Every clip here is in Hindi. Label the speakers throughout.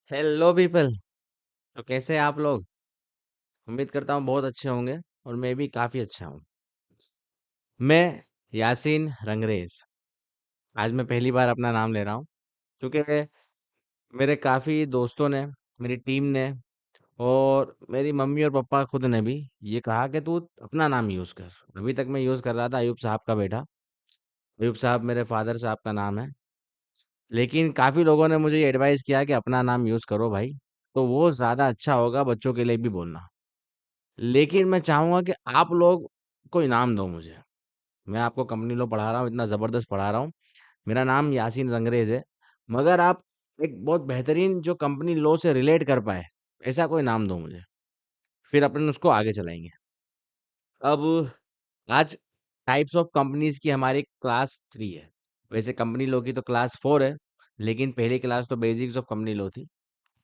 Speaker 1: Hello people. तो कैसे हैं आप लोग? उम्मीद करता हूँ बहुत अच्छे होंगे। और मैं भी काफ़ी अच्छा हूँ। मैं यासीन रंगरेज। आज मैं पहली बार अपना नाम ले रहा हूँ क्योंकि मेरे काफ़ी दोस्तों ने, मेरी टीम ने और मेरी मम्मी और पापा खुद ने भी ये कहा कि तू अपना नाम यूज़ कर। अभी तक मैं यूज़ कर रहा था अयूब साहब का बेटा। अयूब साहब मेरे फादर साहब का नाम है। लेकिन काफ़ी लोगों ने मुझे ये एडवाइस किया कि अपना नाम यूज़ करो भाई, तो वो ज़्यादा अच्छा होगा बच्चों के लिए भी बोलना। लेकिन मैं चाहूँगा कि आप लोग कोई नाम दो मुझे। मैं आपको कंपनी लॉ पढ़ा रहा हूँ, इतना ज़बरदस्त पढ़ा रहा हूँ। मेरा नाम यासीन रंगरेज़ है, मगर आप एक बहुत बेहतरीन जो कंपनी लॉ से रिलेट कर पाए, ऐसा कोई नाम दो मुझे। फिर अपन उसको आगे चलाएँगे। अब आज टाइप्स ऑफ कंपनीज़ की हमारी क्लास 3 है। वैसे कंपनी लॉ की तो क्लास 4 है, लेकिन पहली क्लास तो बेसिक्स ऑफ कंपनी लॉ थी।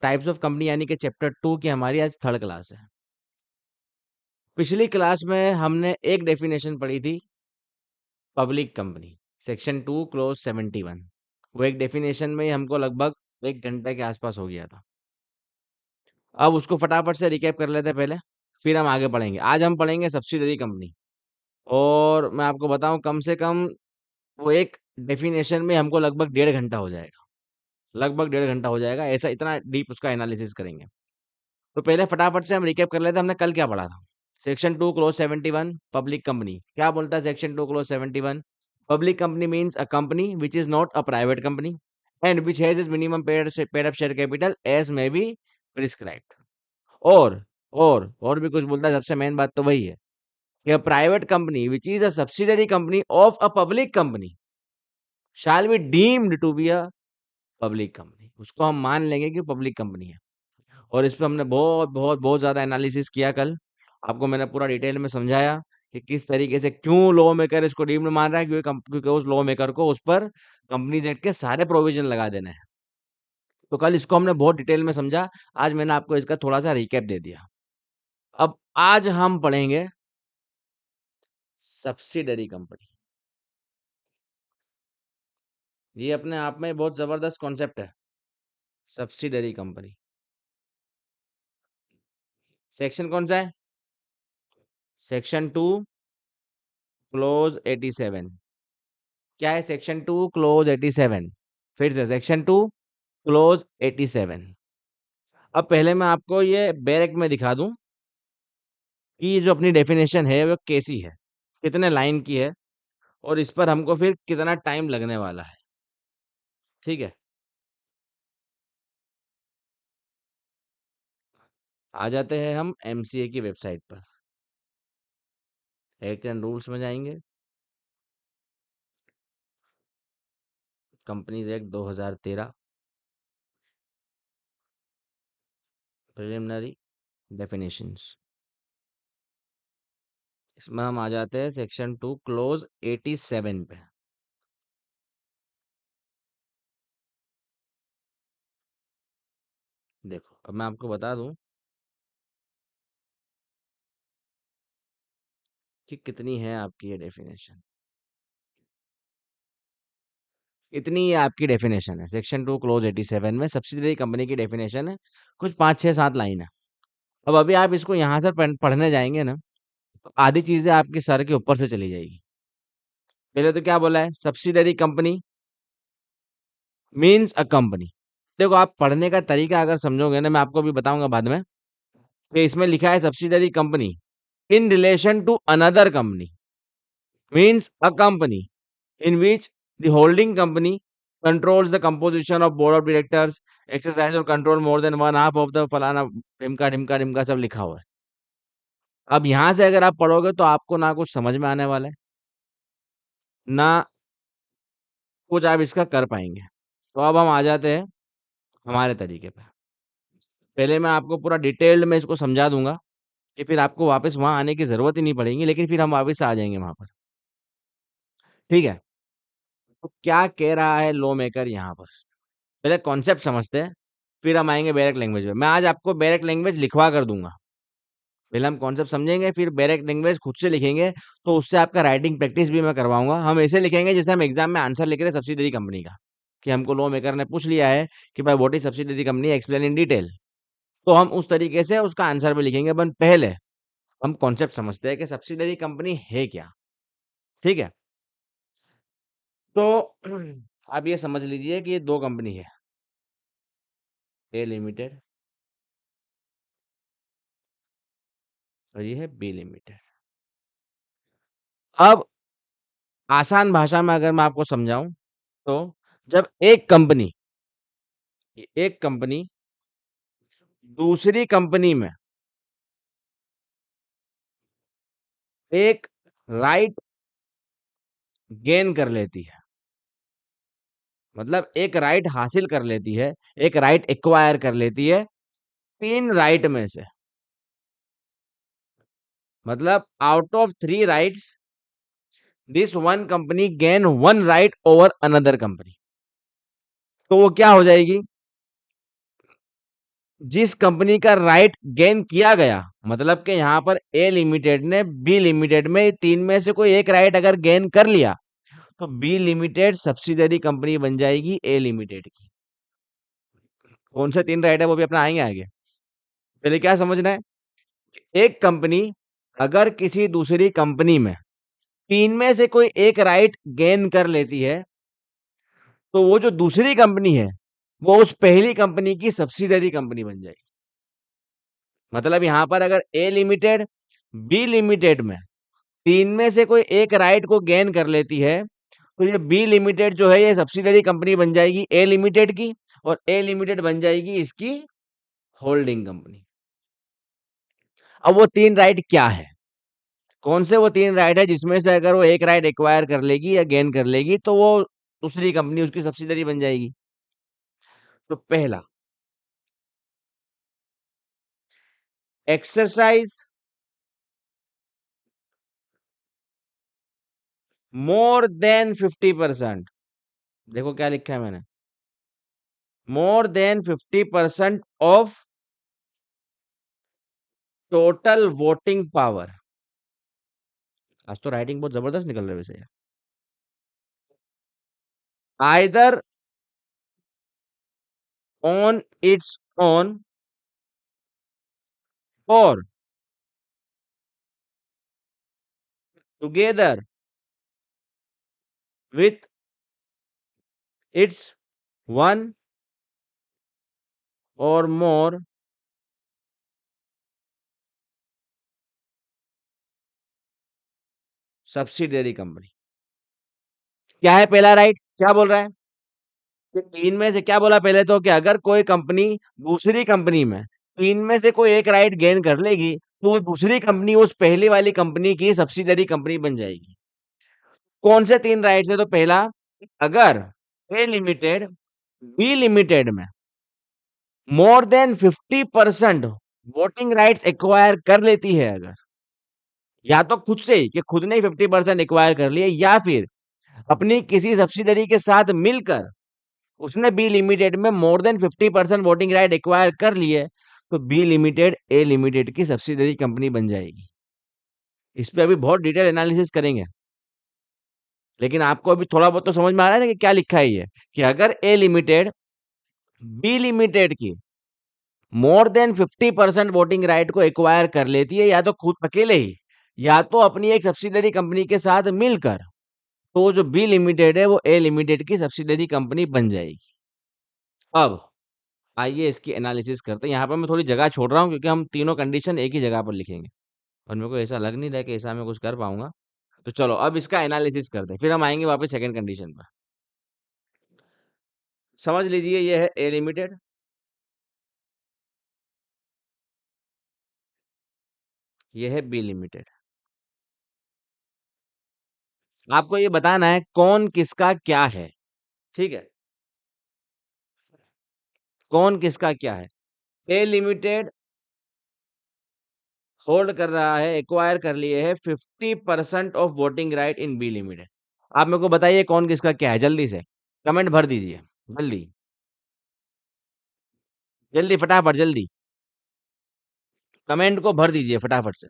Speaker 1: टाइप्स ऑफ कंपनी यानी कि चैप्टर 2 की हमारी आज 3rd क्लास है। पिछली क्लास में हमने एक डेफिनेशन पढ़ी थी, पब्लिक कंपनी, सेक्शन 2 क्लॉज 71। वो एक डेफिनेशन में ही हमको लगभग 1 घंटे के आसपास हो गया था। अब उसको फटाफट से रिकैप कर लेते हैं पहले, फिर हम आगे बढ़ेंगे। आज हम पढ़ेंगे सब्सिडियरी कंपनी। और मैं आपको बताऊँ, कम से कम वो एक डेफिनेशन में हमको लगभग डेढ़ घंटा हो जाएगा। लगभग डेढ़ घंटा हो जाएगा, ऐसा इतना डीप उसका एनालिसिस करेंगे। तो पहले फटाफट से हम रिकैप कर लेते हैं, हमने कल क्या पढ़ा था। सेक्शन 2 क्लॉज 71 पब्लिक कंपनी क्या बोलता है? Section 2 clause 71, public company means a company which is not a private company and which has is minimum paid up share capital as may be prescribed. और और भी कुछ बोलता है। सबसे मेन बात तो वही है कि a private company which is a subsidiary company of a public company shall be deemed to be a public company. उसको हम मान लेंगे कि पब्लिक कंपनी है। और इस पे हमने बहुत ज़्यादा एनालिसिस किया कल। आपको मैंने पूरा डिटेल में समझाया कि किस तरीके से क्यों लॉ मेकर इसको डीम्ड मान रहा है, क्योंकि उस लॉ मेकर को उस पर कंपनीज एक्ट के सारे प्रोविजन लगा देने हैं। तो कल इसको हमने बहुत डिटेल में समझा। आज मैंने आपको इसका थोड़ा-सा रिकैप दे दिया। अब आज हम पढ़ेंगे सब्सिडरी कंपनी। ये अपने आप में बहुत ज़बरदस्त कॉन्सेप्ट है, सब्सिडरी कंपनी। सेक्शन कौन-सा है? Section 2 clause 87। क्या है सेक्शन 2 क्लॉज़ 87? फिर से सेक्शन 2 क्लॉज़ 87। अब पहले मैं आपको ये बैरक में दिखा दूं कि ये जो अपनी डेफिनेशन है वो कैसी है, कितने लाइन की है और इस पर हमको फिर कितना टाइम लगने वाला है। ठीक है, आ जाते हैं हम एमसीए की वेबसाइट पर। एक्ट एंड रूल्स में जाएंगे, कंपनीज एक्ट 2013, प्रिलिमिनरी डेफिनेशंस। इसमें हम आ जाते हैं सेक्शन 2 क्लोज 87 पे। देखो, अब मैं आपको बता दूं कि कितनी है आपकी ये डेफिनेशन। इतनी ये आपकी डेफिनेशन है, सेक्शन 2 क्लोज 87 में सब्सिडरी कंपनी की डेफिनेशन है। कुछ 5 6 7 लाइन है। अब अभी आप इसको यहाँ से पढ़ने जाएंगे ना, तो आधी चीजें आपके सर के ऊपर से चली जाएगी। पहले तो क्या बोला है? Subsidiary company means a company. देखो, आप पढ़ने का तरीका अगर समझोगे ना, मैं आपको भी बताऊंगा बाद में, कि इसमें लिखा है subsidiary company in relation to another company means a company in which the holding company controls the composition of board of directors, exercise or control more than one half of the फलाना ढिमका ढिमका ढिमका सब लिखा हुआ है। अब यहाँ से अगर आप पढ़ोगे तो आपको ना कुछ समझ में आने वाला है, ना कुछ आप इसका कर पाएंगे। तो अब हम आ जाते हैं हमारे तरीके पे। पहले मैं आपको पूरा डिटेल्ड में इसको समझा दूंगा कि फिर आपको वापस वहां आने की जरूरत ही नहीं पड़ेगी, लेकिन फिर हम वापस आ जाएंगे वहां पर। ठीक है, तो क्या कह रहा है लॉ मेकर यहाँ पर? पहले कॉन्सेप्ट समझते हैं, फिर हम आएंगे बैरक लैंग्वेज में। मैं आज आपको बैरक लैंग्वेज लिखवा कर दूंगा। पहले हम कॉन्सेप्ट समझेंगे, फिर बैरक लैंग्वेज खुद से लिखेंगे। तो उससे आपका राइटिंग प्रैक्टिस भी मैं करवाऊंगा। हम ऐसे लिखेंगे जैसे हम एग्जाम में आंसर लिख रहे हैं सब्सिडरी कंपनी का, कि हमको लॉ मेकर ने पूछ लिया है कि भाई what is subsidiary company, explain in detail, तो हम उस तरीके से उसका आंसर भी लिखेंगे। बट पहले हम कॉन्सेप्ट समझते हैं कि सब्सिडरी कंपनी है क्या। ठीक है, तो आप ये समझ लीजिए कि ये दो कंपनी है, ए लिमिटेड और ये है बी लिमिटेड। अब आसान भाषा में अगर मैं आपको समझाऊं, तो जब एक कंपनी दूसरी कंपनी में एक राइट गेन कर लेती है, मतलब एक राइट हासिल कर लेती है, एक राइट एक्वायर कर लेती है तीन राइट में से, मतलब out of three rights this one company gain one right over another company, तो वो क्या हो जाएगी, जिस कंपनी का राइट गेन किया गया, मतलब कि यहां पर ए लिमिटेड ने बी लिमिटेड में तीन में से कोई एक राइट अगर गेन कर लिया, तो बी लिमिटेड सब्सिडरी कंपनी बन जाएगी ए लिमिटेड की। कौन से तीन राइट है वो भी अपना आएंगे आगे। पहले क्या समझना है, एक कंपनी अगर किसी दूसरी कंपनी में तीन में से कोई एक राइट गेन कर लेती है, तो वो जो दूसरी कंपनी है वो उस पहली कंपनी की सब्सिडरी कंपनी बन जाएगी। मतलब यहां पर अगर ए लिमिटेड बी लिमिटेड में तीन में से कोई एक राइट को गेन कर लेती है, तो ये बी लिमिटेड जो है ये सब्सिडरी कंपनी बन जाएगी ए लिमिटेड की, और ए लिमिटेड बन जाएगी इसकी होल्डिंग कंपनी। अब वो तीन राइट क्या है, कौन से वो तीन राइट है जिसमें से अगर वो एक राइट एक्वायर कर लेगी या गेन कर लेगी, तो वो दूसरी कंपनी उसकी सब्सिडरी बन जाएगी। तो पहला, एक्सरसाइज मोर देन 50%। देखो क्या लिखा है मैंने, मोर than 50% of total voting power. आज तो राइटिंग बहुत जबरदस्त निकल रही है वैसे। आइदर ऑन इट्स ओन और टुगेदर विथ इट्स वन और मोर सब्सिडियरी कंपनी। क्या है पहला राइट, क्या बोल रहा है कि तीन में से, क्या बोला पहले तो, कि अगर कोई कंपनी दूसरी कंपनी में तीन में से कोई एक राइट गेन कर लेगी, तो वो दूसरी कंपनी उस पहली वाली कंपनी की सब्सिडियरी कंपनी बन जाएगी। कौन से तीन राइट्स है, तो पहला, अगर ए लिमिटेड बी लिमिटेड में मोर देन 50% वोटिंग राइट्स एक्वायर कर लेती है, अगर या तो खुद से ही कि खुद ने 50% एक्वायर कर लिए, या फिर अपनी किसी सब्सिडरी के साथ मिलकर उसने बी लिमिटेड में मोर देन 50% वोटिंग राइट एक्वायर कर लिए, तो बी लिमिटेड ए लिमिटेड की सब्सिडरी कंपनी बन जाएगी। इस पे अभी बहुत डिटेल एनालिसिस करेंगे, लेकिन आपको अभी थोड़ा बहुत तो समझ में आ रहा है ना कि क्या लिखा है ये, कि अगर ए लिमिटेड बी लिमिटेड की मोर देन 50% वोटिंग राइट को एक्वायर कर लेती है, या तो खुद अकेले ही या तो अपनी एक सब्सिडरी कंपनी के साथ मिलकर, तो जो बी लिमिटेड है वो ए लिमिटेड की सब्सिडरी कंपनी बन जाएगी। अब आइए इसकी एनालिसिस करते हैं। यहाँ पर मैं थोड़ी जगह छोड़ रहा हूँ क्योंकि हम तीनों कंडीशन एक ही जगह पर लिखेंगे, और मेरे को ऐसा लग नहीं रहा है कि ऐसा मैं कुछ कर पाऊंगा। तो चलो अब इसका एनालिसिस करते हैं, फिर हम आएंगे वापस सेकंड कंडीशन पर। समझ लीजिए ये है ए लिमिटेड, ये है बी लिमिटेड। आपको ये बताना है कौन किसका क्या है। ठीक है, कौन किसका क्या है। ए लिमिटेड होल्ड कर रहा है, एक्वायर कर लिए है 50% of voting right in B limited. आप मेरे को बताइए कौन किसका क्या है, जल्दी से कमेंट भर दीजिए, जल्दी जल्दी फटाफट जल्दी कमेंट को भर दीजिए फटाफट से।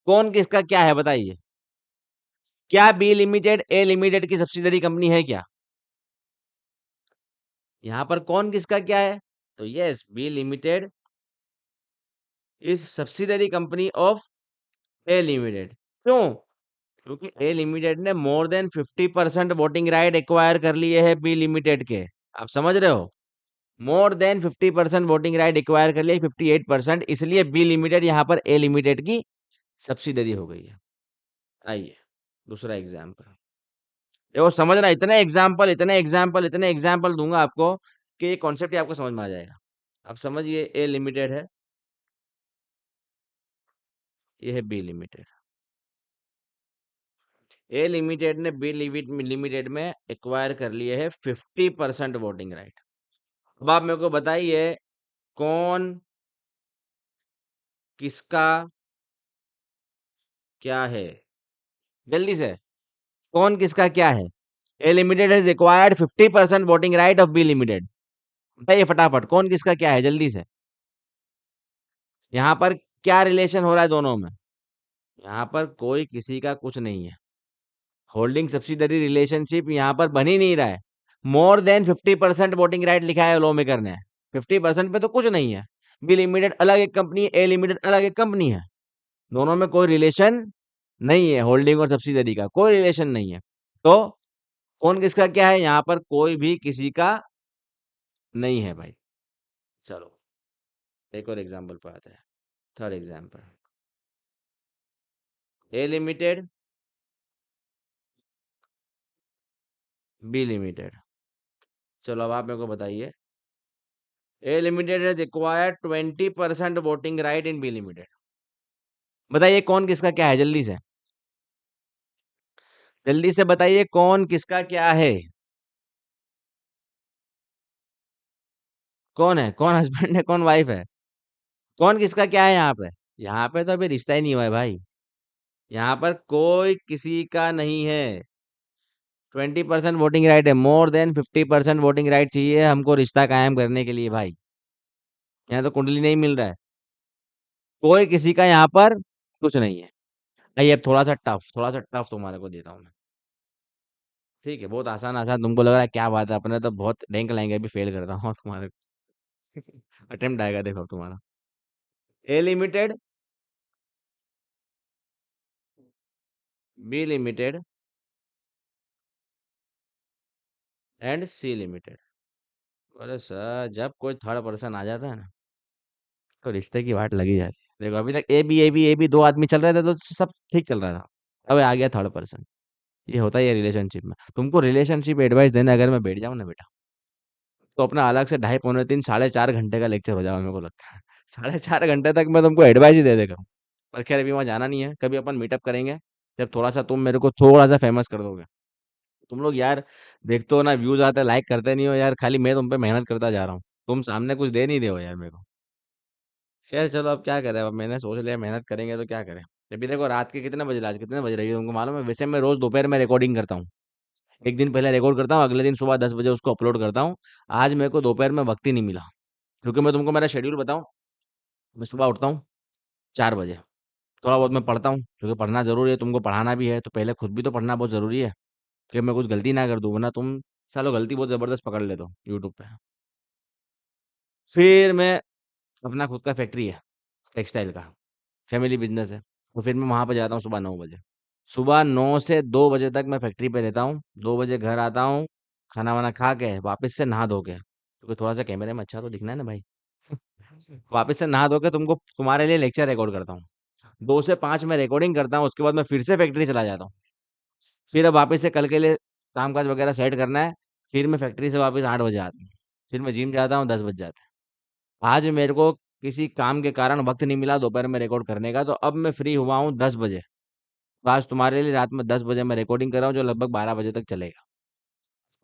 Speaker 1: कौन किसका क्या है बताइए। क्या बी लिमिटेड ए लिमिटेड की सब्सिडरी कंपनी है क्या? यहाँ पर कौन किसका क्या है? तो yes, B limited is subsidiary company of A limited. क्यों? क्योंकि ए लिमिटेड ने more than 50% voting right acquire कर लिए है बी लिमिटेड के। आप समझ रहे हो? मोर देन 50% वोटिंग राइट एक्वायर कर लिए, 58%, इसलिए बी लिमिटेड यहाँ पर ए लिमिटेड की सब्सिडरी हो गई है। आइए दूसरा एग्जाम्पल। देखो समझना, इतने एग्जाम्पल दूंगा आपको कि ये कॉन्सेप्ट ही आपको समझ में आ जाएगा। अब समझिए, ए लिमिटेड है, ये है बी लिमिटेड। ए लिमिटेड ने बी लिमिटेड में एक्वायर कर लिए है 50% वोटिंग राइट। अब आप मेरे को बताइए, कौन किसका क्या है? जल्दी से, कौन किसका क्या है? A limited has acquired 50% voting right of B limited. बताइए फटाफट, कौन किसका क्या है, जल्दी से। यहाँ पर क्या रिलेशन हो रहा है दोनों में? यहाँ पर कोई किसी का कुछ नहीं है। होल्डिंग सब्सिडरी रिलेशनशिप यहाँ पर बन ही नहीं रहा है। मोर देन 50% वोटिंग राइट लिखा है लॉ मेकर ने, 50% पे तो कुछ नहीं है। बी लिमिटेड अलग एक कंपनी है, ए लिमिटेड अलग एक कंपनी है। दोनों में कोई रिलेशन नहीं है, होल्डिंग और सब्सिडरी का कोई रिलेशन नहीं है। तो कौन किसका क्या है? यहाँ पर कोई भी किसी का नहीं है भाई। चलो एक और एग्जाम्पल पे आते हैं। Third example, A limited, B limited. चलो अब आप मेरे को बताइए, A limited has acquired 20% voting right in B limited. बताइए कौन किसका क्या है, जल्दी से, जल्दी से बताइए कौन किसका क्या है। कौन है, कौन हस्बैंड है, कौन वाइफ है? कौन किसका क्या है यहाँ पे? यहाँ पे तो अभी रिश्ता ही नहीं हुआ है भाई। यहाँ पर कोई किसी का नहीं है। 20% वोटिंग राइट है, मोर देन 50% वोटिंग राइट चाहिए हमको रिश्ता कायम करने के लिए भाई। यहाँ तो कुंडली नहीं मिल रहा है, कोई किसी का यहाँ पर कुछ नहीं है। आइए अब थोड़ा सा टफ तुम्हारे को देता हूँ मैं। ठीक है, बहुत आसान आसान तुमको लग रहा है, क्या बात है, अपने तो बहुत रैंक लाएंगे, अभी फेल करता हूँ तुम्हारे अटेम्प्ट आएगा, देखो तुम्हारा। A limited, B limited and C limited. अरे सर, जब कोई थर्ड पर्सन आ जाता है ना, तो रिश्ते की वाट लगी जाती है। देखो अभी तक ए बी दो आदमी चल रहे थे तो सब ठीक चल रहा था। अब आ गया थर्ड पर्सन। ये होता ही है रिलेशनशिप में। तुमको रिलेशनशिप एडवाइस देने अगर मैं बैठ जाऊँ ना बेटा, तो अपना अलग से ढाई पौने तीन 4.5 घंटे का लेक्चर हो जाएगा मेरे को लगता है। 4.5 घंटे तक मैं तुमको एडवाइस ही दे देगा। पर खैर अभी वहाँ जाना नहीं है, कभी अपन मीटअप करेंगे, जब थोड़ा सा तुम मेरे को थोड़ा सा फेमस कर दोगे। तुम लोग यार देखते हो ना, व्यूज आते हैं, लाइक करते नहीं हो यार, खाली मैं तुम पे मेहनत करता जा रहा हूँ, तुम सामने कुछ दे नहीं रहे हो यार मेरे को। खैर चलो, अब क्या करें, अब मैंने सोच लिया मेहनत करेंगे तो क्या करें। अभी देखो रात के कितने बज रहे, आज कितने बज रही है तुमको मालूम है? वैसे मैं रोज दोपहर में रिकॉर्डिंग करता हूँ। एक दिन पहले रिकॉर्ड करता हूँ, अगले दिन सुबह 10 बजे उसको अपलोड करता हूँ। आज मेरे को दोपहर में वक्त ही नहीं मिला। क्योंकि मैं तुमको मेरा शेड्यूल बताऊँ, मैं सुबह उठता हूँ 4 बजे, थोड़ा बहुत मैं पढ़ता हूँ क्योंकि पढ़ना जरूरी है, तुमको पढ़ाना भी है, तो पहले खुद भी तो पढ़ना बहुत जरूरी है कि मैं कुछ गलती ना कर दूँ, वरना तुम सालों गलती बहुत जबरदस्त पकड़ लेते हो यूट्यूब पे। फिर मैं, अपना खुद का फैक्ट्री है टेक्सटाइल का, फैमिली बिजनेस है, तो फिर मैं वहाँ पे जाता हूँ सुबह 9 बजे। सुबह 9 से 2 बजे तक मैं फैक्ट्री पे रहता हूँ, 2 बजे घर आता हूँ, खाना वाना खा के वापस से नहा धो के, क्योंकि थोड़ा सा कैमरे में अच्छा तो दिखना है ना भाई। वापस से नहा धो के तुमको तुम्हारे लिए लेक्चर रिकॉर्ड करता हूँ। 2 से 5 मैं रिकॉर्डिंग करता हूँ, उसके बाद मैं फिर से फैक्ट्री चला जाता हूँ। फिर अब वापस से कल के लिए काम काज वगैरह सेट करना है। फिर मैं फैक्ट्री से वापस 8 बजे आता हूँ। फिर मैं जिम जाता हूँ, 10 बज जाते हैं। आज मेरे को किसी काम के कारण वक्त नहीं मिला दोपहर में रिकॉर्ड करने का, तो अब मैं फ्री हुआ हूँ 10 बजे। तो आज तुम्हारे लिए रात में 10 बजे मैं रिकॉर्डिंग कर रहा हूँ, जो लगभग 12 बजे तक चलेगा।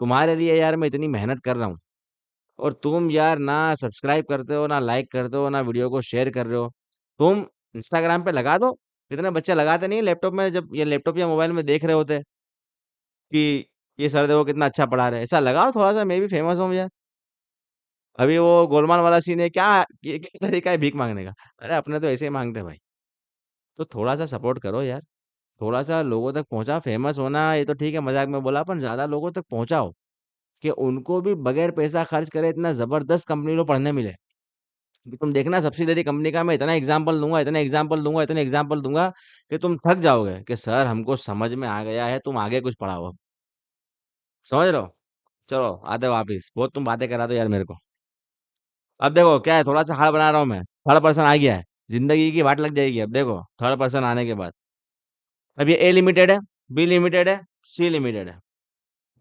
Speaker 1: तुम्हारे लिए यार मैं इतनी मेहनत कर रहा हूँ, और तुम यार ना सब्सक्राइब करते हो, ना लाइक करते हो, ना वीडियो को शेयर कर रहे हो। तुम इंस्टाग्राम पे लगा दो, इतने बच्चे लगाते नहीं लैपटॉप में, जब ये लैपटॉप या मोबाइल में देख रहे होते कि ये सर देखो कितना अच्छा पढ़ा रहे हैं, ऐसा लगाओ थोड़ा सा, मैं भी फेमस हूँ यार। अभी वो गोलमाल वाला सीन है क्या, ये क्या तरीका है भीख मांगने का? अरे अपने तो ऐसे ही मांगते हैं भाई। तो थोड़ा सा सपोर्ट करो यार, थोड़ा सा लोगों तक पहुंचाओ। फेमस होना ये तो ठीक है, मजाक में बोला, पर ज्यादा लोगों तक पहुंचाओ। कि उनको भी बगैर पैसा खर्च करे इतना जबरदस्त कंपनी को पढ़ने मिले। कि तुम देखना सब्सिडरी कंपनी का मैं इतना एग्जाम्पल दूंगा, इतने एग्जाम्पल दूंगा, इतने एग्जाम्पल दूंगा कि तुम थक जाओगे कि सर हमको समझ में आ गया है, तुम आगे कुछ पढ़ाओ अब। समझ रहे हो? चलो आते वापिस, बहुत तुम बातें करा दो यार मेरे को। अब देखो क्या है, थोड़ा सा हार्ड बना रहा हूँ मैं। थर्ड पर्सन आ गया है, जिंदगी की वाट लग जाएगी। अब देखो थर्ड पर्सन आने के बाद, अब ये ए लिमिटेड है, बी लिमिटेड है, सी लिमिटेड है।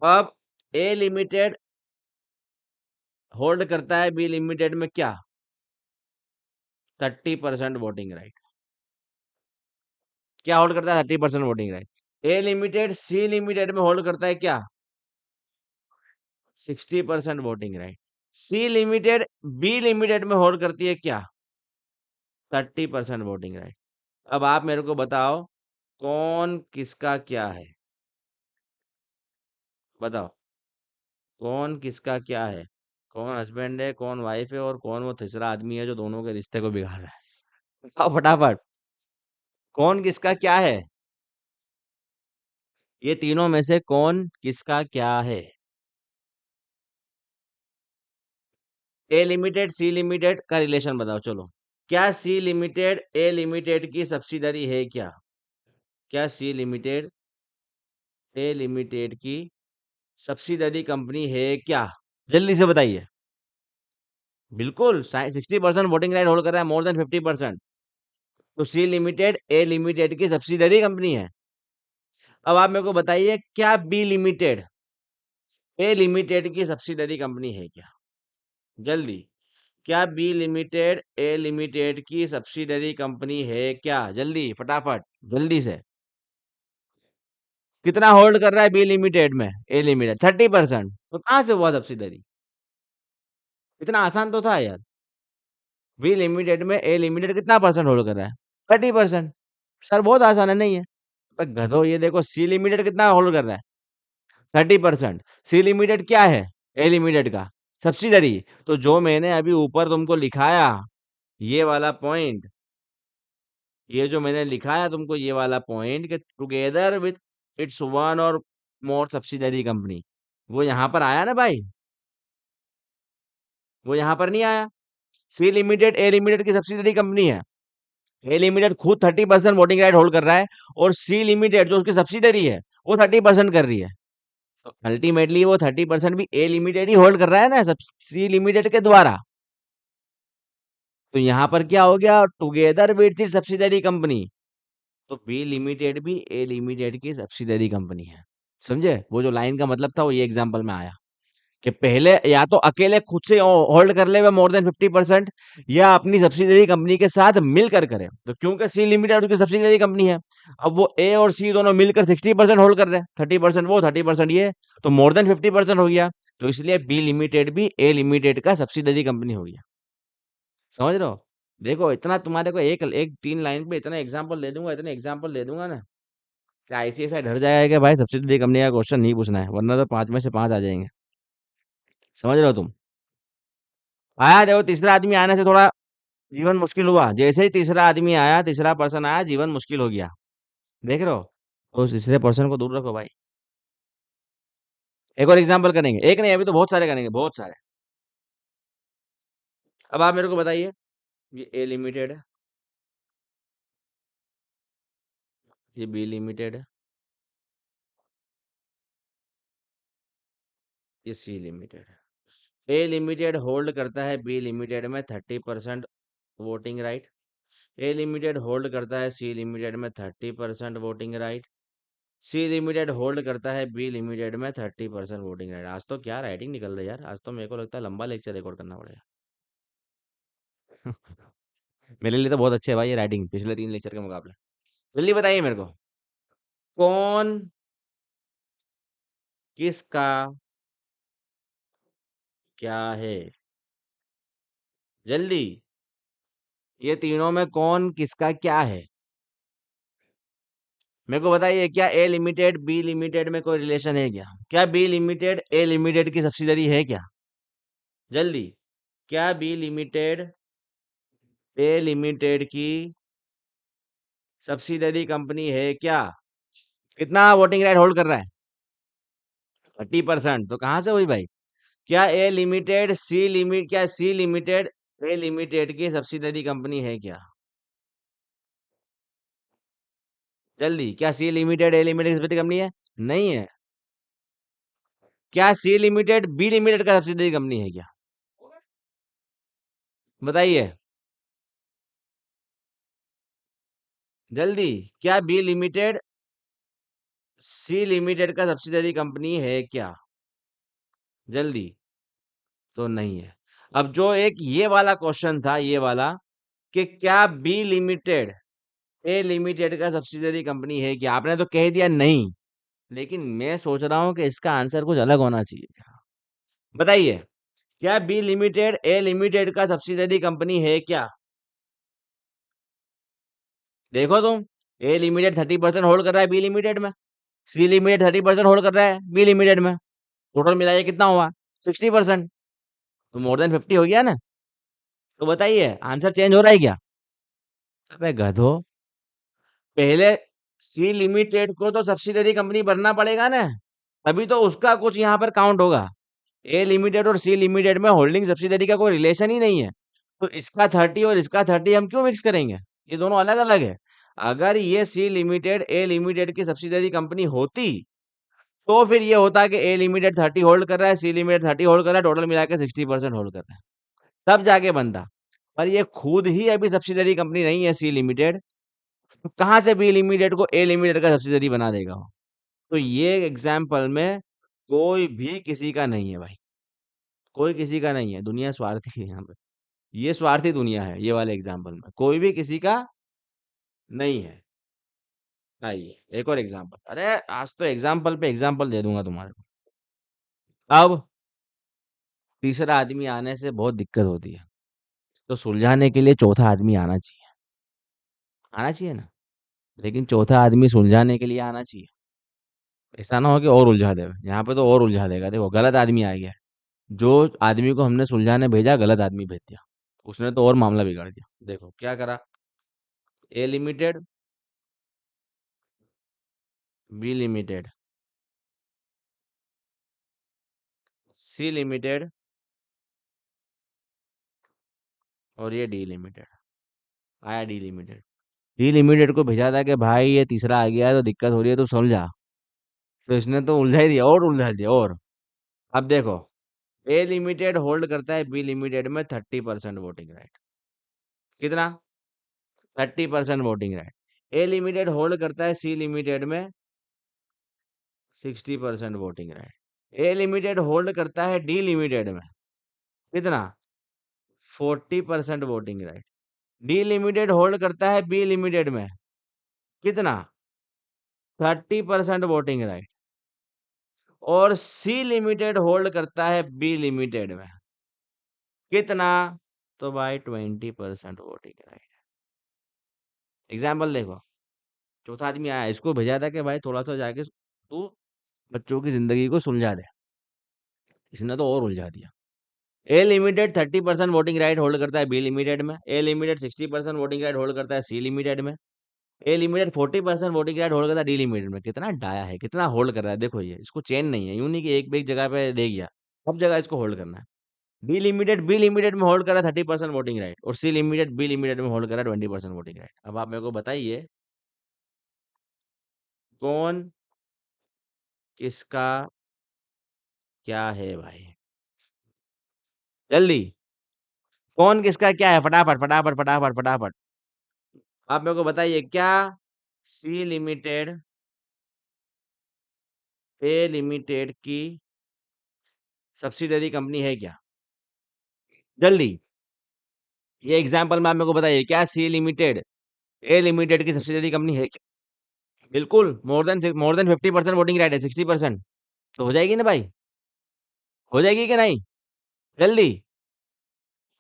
Speaker 1: अब ए लिमिटेड होल्ड करता है बी लिमिटेड में क्या? 30% वोटिंग राइट। क्या होल्ड करता है? 30% voting right. A limited C limited में होल्ड करता है क्या? 60% voting right. C limited B limited में होल्ड करती है क्या? 30% वोटिंग राइट। अब आप मेरे को बताओ कौन किसका क्या है? बताओ कौन किसका क्या है? कौन हस्बैंड है, कौन वाइफ है, और कौन वो तीसरा आदमी है जो दोनों के रिश्ते को बिगाड़ रहा है? बताओ फटाफट, कौन किसका क्या है? ये तीनों में से कौन किसका क्या है? ए लिमिटेड सी लिमिटेड का रिलेशन बताओ चलो। क्या सी लिमिटेड ए लिमिटेड की सब्सिडरी है क्या? क्या सी लिमिटेड ए लिमिटेड की सब्सिडरी कंपनी है क्या? जल्दी से बताइए। बिल्कुल 60% वोटिंग राइट होल्ड कर रहा है, मोर देन 50%। तो सी लिमिटेड ए लिमिटेड की सब्सिडरी कंपनी है। अब आप मेरे को बताइए क्या बी लिमिटेड ए लिमिटेड की सब्सिडरी कंपनी है क्या? जल्दी। क्या बी लिमिटेड ए लिमिटेड की सब्सिडरी कंपनी है क्या? जल्दी फटाफट, जल्दी से। कितना होल्ड कर रहा है बी लिमिटेड में ए लिमिटेड? 30%। तो कहां से हुआ सब्सिडरी? इतना आसान तो था यार। बी लिमिटेड में ए लिमिटेड कितना परसेंट होल्ड कर रहा है? 30%। सर बहुत आसान है, नहीं है? अबे गधो, ये देखो सी लिमिटेड कितना होल्ड कर रहा है? 30%। सी लिमिटेड क्या है ए लिमिटेड का? सब्सिडरी। तो जो मैंने अभी ऊपर तुमको लिखाया, ये वाला पॉइंट, ये जो मैंने लिखाया तुमको ये वाला पॉइंट, कि टुगेदर विथ इट्स वन और मोर सब्सिडरी कंपनी, वो यहाँ पर आया ना भाई? वो यहाँ पर नहीं आया? सी लिमिटेड ए लिमिटेड की सब्सिडरी कंपनी है। ए लिमिटेड खुद 30% वोटिंग राइट होल्ड कर रहा है, और सी लिमिटेड जो उसकी सब्सिडरी है वो 30% कर रही है। तो अल्टीमेटली वो 30% भी ए लिमिटेड ही होल्ड कर रहा है ना, सब सी लिमिटेड के द्वारा। तो यहाँ पर क्या हो गया? Together with its subsidiary company. तो बी लिमिटेड भी ए लिमिटेड की सब्सिडरी कंपनी है। समझे? वो जो लाइन का मतलब था वो ये एग्जांपल में आया, कि पहले या तो अकेले खुद से होल्ड कर ले मोर देन 50%, या अपनी सब्सिडरी कंपनी के साथ मिलकर करे। तो क्योंकि सी लिमिटेड उसकी सब्सिडरी कंपनी है, अब वो ए और सी दोनों मिलकर 60% होल्ड कर रहे हैं, 30% वो 30% ये, तो मोर देन 50% हो गया। तो इसलिए बी लिमिटेड भी ए लिमिटेड का सब्सिडरी कंपनी हो गया। समझ रहे हो? देखो इतना तुम्हारे को एक एक 3 लाइन पे इतना एग्जाम्पल दे दूंगा, इतने एग्जाम्पल दे दूंगा ना, कि आईसीएसआई डर जाएगा कि भाई सब्सिडरी कंपनी का क्वेश्चन नहीं पूछना है, वरना तो 5 में से 5 आ जाएंगे। समझ रहे हो तुम? आया देखो, तीसरा आदमी आने से थोड़ा जीवन मुश्किल हुआ। जैसे ही तीसरा आदमी आया, तीसरा पर्सन आया, जीवन मुश्किल हो गया। देख रहे हो? तो उस तीसरे पर्सन को दूर रखो भाई। एक और एग्जाम्पल करेंगे, एक नहीं अभी तो बहुत सारे करेंगे, बहुत सारे। अब आप मेरे को बताइए, ये ए लिमिटेड है, ये बी लिमिटेड है, ये सी लिमिटेड है। ए लिमिटेड होल्ड करता है बी लिमिटेड में 30% voting right. A limited hold करता है सी लिमिटेड में 30% voting right. C limited hold करता है बी लिमिटेड में 30% वोटिंग राइट। आज तो क्या राइटिंग निकल रही है यार, आज तो मेरे को लगता है लंबा लेक्चर रिकॉर्ड करना पड़ेगा। मेरे लिए तो बहुत अच्छे है भाई ये राइटिंग, पिछले 3 लेक्चर के मुकाबले। जल्दी बताइए मेरे को, कौन किसका क्या है? जल्दी। ये तीनों में कौन किसका क्या है? मेरे को बताइए, क्या ए लिमिटेड बी लिमिटेड में कोई रिलेशन है क्या? क्या बी लिमिटेड ए लिमिटेड की सब्सिडरी है क्या? जल्दी। क्या बी लिमिटेड ए लिमिटेड की सब्सिडरी कंपनी है क्या? कितना वोटिंग राइट होल्ड कर रहा है? 30%, तो कहाँ से हुई भाई? क्या सी लिमिटेड ए लिमिटेड की सब्सिडरी कंपनी है क्या? जल्दी, क्या सी लिमिटेड ए लिमिटेड की सब्सिडरी कंपनी है? नहीं है। क्या सी लिमिटेड बी लिमिटेड का सब्सिडरी कंपनी है क्या? बताइए जल्दी। क्या बी लिमिटेड सी लिमिटेड का सब्सिडरी कंपनी है क्या? जल्दी। तो नहीं है। अब जो एक ये वाला क्वेश्चन था, ये वाला, कि क्या बी लिमिटेड ए लिमिटेड का सब्सिडरी कंपनी है क्या, आपने तो कह दिया नहीं। लेकिन मैं सोच रहा हूं कि इसका आंसर कुछ अलग होना चाहिए क्या। बताइए, क्या बी लिमिटेड ए लिमिटेड का सब्सिडरी कंपनी है क्या? देखो तुम, ए लिमिटेड 30% होल्ड कर रहा है बी लिमिटेड में, सी लिमिटेड 30% होल्ड कर रहा है बी लिमिटेड में, टोटल मिलाइए कितना हुआ? 60%। तो मोर देन 50 हो गया ना। तो बताइए आंसर चेंज हो रहा है क्या? अबे गधो, पहले सी लिमिटेड को तो सब्सिडरी कंपनी बनना पड़ेगा ना, तभी तो उसका कुछ यहाँ पर काउंट होगा। ए लिमिटेड और सी लिमिटेड में होल्डिंग सब्सिडरी का कोई रिलेशन ही नहीं है, तो इसका 30 और इसका 30 हम क्यों मिक्स करेंगे? ये दोनों अलग अलग है। अगर ये सी लिमिटेड ए लिमिटेड की सब्सिडरी कंपनी होती, तो फिर ये होता कि ए लिमिटेड 30 होल्ड कर रहा है, सी लिमिटेड 30 होल्ड कर रहा है, टोटल मिला के 60% होल्ड कर रहा है, तब जाके बनता। पर ये खुद ही अभी सब्सिडरी कंपनी नहीं है सी लिमिटेड, तो कहाँ से बी लिमिटेड को ए लिमिटेड का सब्सिडरी बना देगा वो? तो ये एग्जाम्पल में कोई भी किसी का नहीं है भाई, कोई किसी का नहीं है, दुनिया स्वार्थी है यहाँ पे। ये स्वार्थी दुनिया है, ये वाले एग्जाम्पल में कोई भी किसी का नहीं है। आइए एक और एग्जाम्पल, अरे आज तो एग्जाम्पल पे एग्जाम्पल दे दूंगा तुम्हारे को। अब तीसरा आदमी आने से बहुत दिक्कत होती है, तो सुलझाने के लिए चौथा आदमी आना चाहिए, आना चाहिए ना। लेकिन चौथा आदमी सुलझाने के लिए आना चाहिए, ऐसा ना हो कि और उलझा दे। यहाँ पे तो और उलझा देगा, देखो गलत आदमी आ गया। जो आदमी को हमने सुलझाने भेजा, गलत आदमी भेज दिया, उसने तो और मामला बिगाड़ दिया। देखो क्या करा, A limited, B limited, C limited और ये डी लिमिटेड। आया डी लिमिटेड, डी लिमिटेड को भेजा था कि भाई ये तीसरा आ गया है तो दिक्कत हो रही है तो सुलझा। तो इसने तो उलझा ही दिया और उलझा दिया और। अब देखो, ए लिमिटेड होल्ड करता है बी लिमिटेड में 30% वोटिंग राइट। कितना? 30% voting right. A limited hold करता है सी लिमिटेड में 60% voting right. A limited hold करता है डी लिमिटेड में कितना? 40% voting right. D limited hold करता है बी लिमिटेड में कितना? 30% वोटिंग राइट। और सी लिमिटेड होल्ड करता है बी लिमिटेड में कितना? तो भाई 20% वोटिंग राइट। एग्जाम्पल देखो, चौथा आदमी आया, इसको भेजा था कि भाई थोड़ा सा जाके तू बच्चों की जिंदगी को सुलझा दे, इसने तो और उलझा दिया। ए लिमिटेड 30% वोटिंग राइट होल्ड करता है बी लिमिटेड में, A limited 60% voting right hold करता है सी लिमिटेड में, A limited 40% voting right hold करता है डी लिमिटेड में। कितना डाया है, कितना होल्ड कर रहा है, देखो ये इसको चेन नहीं है, यूं नहीं कि एक भी एक जगह पे दे गया, सब जगह इसको होल्ड करना है। डी लिमिटेड बी लिमिटेड में होल्ड कर रहा है 30% वोटिंग राइट, और सी लिमिटेड बी लिमिटेड में होल्ड कर रहा है 20% वोटिंग राइट। अब आप मेरे को बताइए कौन किसका क्या है भाई? जल्दी, कौन किसका क्या है? फटाफट फटाफट फटाफट फटाफट। आप मेरे को बताइए, क्या सी लिमिटेड ए लिमिटेड की सब्सिडरी कंपनी है क्या? जल्दी, ये एग्जांपल में आप मेरे को बताइए, क्या सी लिमिटेड ए लिमिटेड की सब्सिडरी कंपनी है क्या? बिल्कुल, मोर देन 50% वोटिंग राइट है, 60%। तो हो जाएगी ना भाई, हो जाएगी कि नहीं? जल्दी,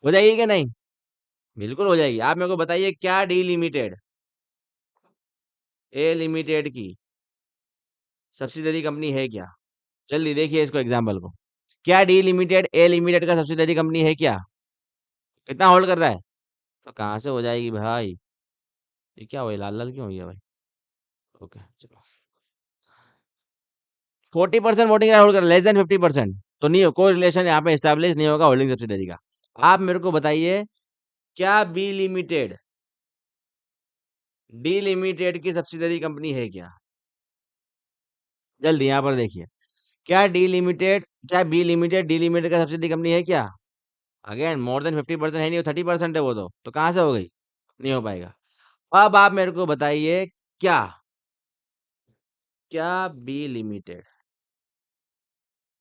Speaker 1: हो जाएगी कि नहीं? बिल्कुल हो जाएगी। आप मेरे को बताइए, क्या डी लिमिटेड ए लिमिटेड की सब्सिडरी कंपनी है क्या? जल्दी देखिए इसको, एग्जाम्पल को। क्या डी लिमिटेड ए लिमिटेड का सब्सिडरी कंपनी है क्या? कितना होल्ड कर रहा है? तो कहाँ से हो जाएगी भाई? ये क्या हुआ, लाल लाल क्यों हो गया भाई? ओके चलो। 40% वोटिंग राइट होल्ड कर, लेस देन 50%, तो नहीं हो, कोई रिलेशन यहाँ पे एस्टेब्लिश नहीं होगा होल्डिंग सब्सिडरी का। आप मेरे को बताइए, क्या बी लिमिटेड डी लिमिटेड की सब्सिडरी कंपनी है क्या? जल्दी यहाँ पर देखिए, क्या बी लिमिटेड डी लिमिटेड का सब्सिडरी कंपनी है क्या? अगेन मोर देन 50% है नहीं, 30% है वो, तो कहाँ से हो गई? नहीं हो पाएगा। अब आप मेरे को बताइए, क्या क्या बी लिमिटेड,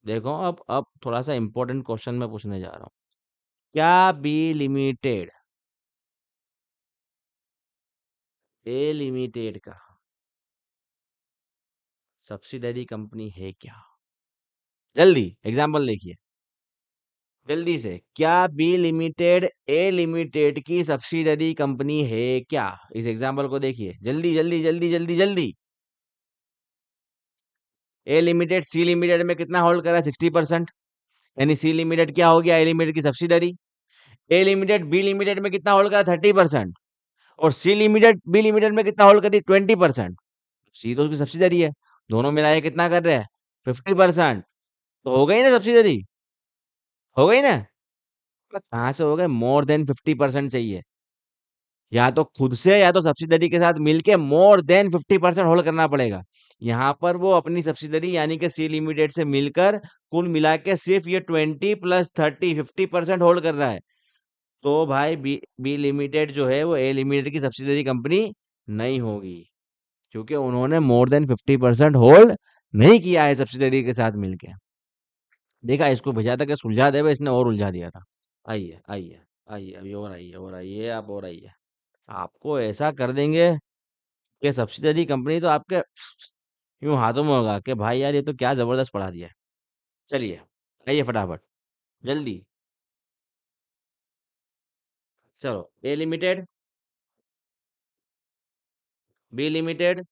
Speaker 1: देखो अब थोड़ा सा इंपॉर्टेंट क्वेश्चन मैं पूछने जा रहा हूँ। क्या बी लिमिटेड ए लिमिटेड का सब्सिडरी कंपनी है क्या? जल्दी एग्जांपल देखिए, जल्दी से, क्या बी लिमिटेड ए लिमिटेड की सब्सिडरी कंपनी है क्या? इस एग्जांपल को देखिए, जल्दी जल्दी जल्दी जल्दी जल्दी। ए लिमिटेड सी लिमिटेड में कितना होल्ड करा है? 60%, यानी सी लिमिटेड क्या हो गया? ए लिमिटेड की सब्सिडरी। ए लिमिटेड बी लिमिटेड में कितना होल्ड करा? 30%। और सी लिमिटेड बी लिमिटेड में कितना होल्ड करी? 20%। सी तो उसकी सब्सिडरी है, दोनों मिलाए कितना कर रहे हैं? 50%। तो हो गई ना सब्सिडरी, हो गई ना? कहाँ से हो गए? मोर देन 50% चाहिए, या तो खुद से या तो सब्सिडरी के साथ मिलके मोर देन 50% होल्ड करना पड़ेगा। यहाँ पर वो अपनी सब्सिडरी यानी कि सी लिमिटेड से मिलकर कुल मिला के सिर्फ ये 20 + 30 50% होल्ड कर रहा है। तो भाई बी लिमिटेड जो है वो ए लिमिटेड की सब्सिडरी कंपनी नहीं होगी, क्योंकि उन्होंने मोर देन 50% होल्ड नहीं किया है सब्सिडरी के साथ मिलके। देखा, इसको भेजा था कि सुलझा देवे, इसने और उलझा दिया था। आइए आइए आइए, अभी और आइए और आइए, आप और आइए। आपको ऐसा कर देंगे कि सब्सिडरी कंपनी तो आपके यूं हाथों में होगा कि भाई यार ये तो क्या जबरदस्त पढ़ा दिया है। चलिए, आइए फटाफट, जल्दी। चलो, A limited, B limited,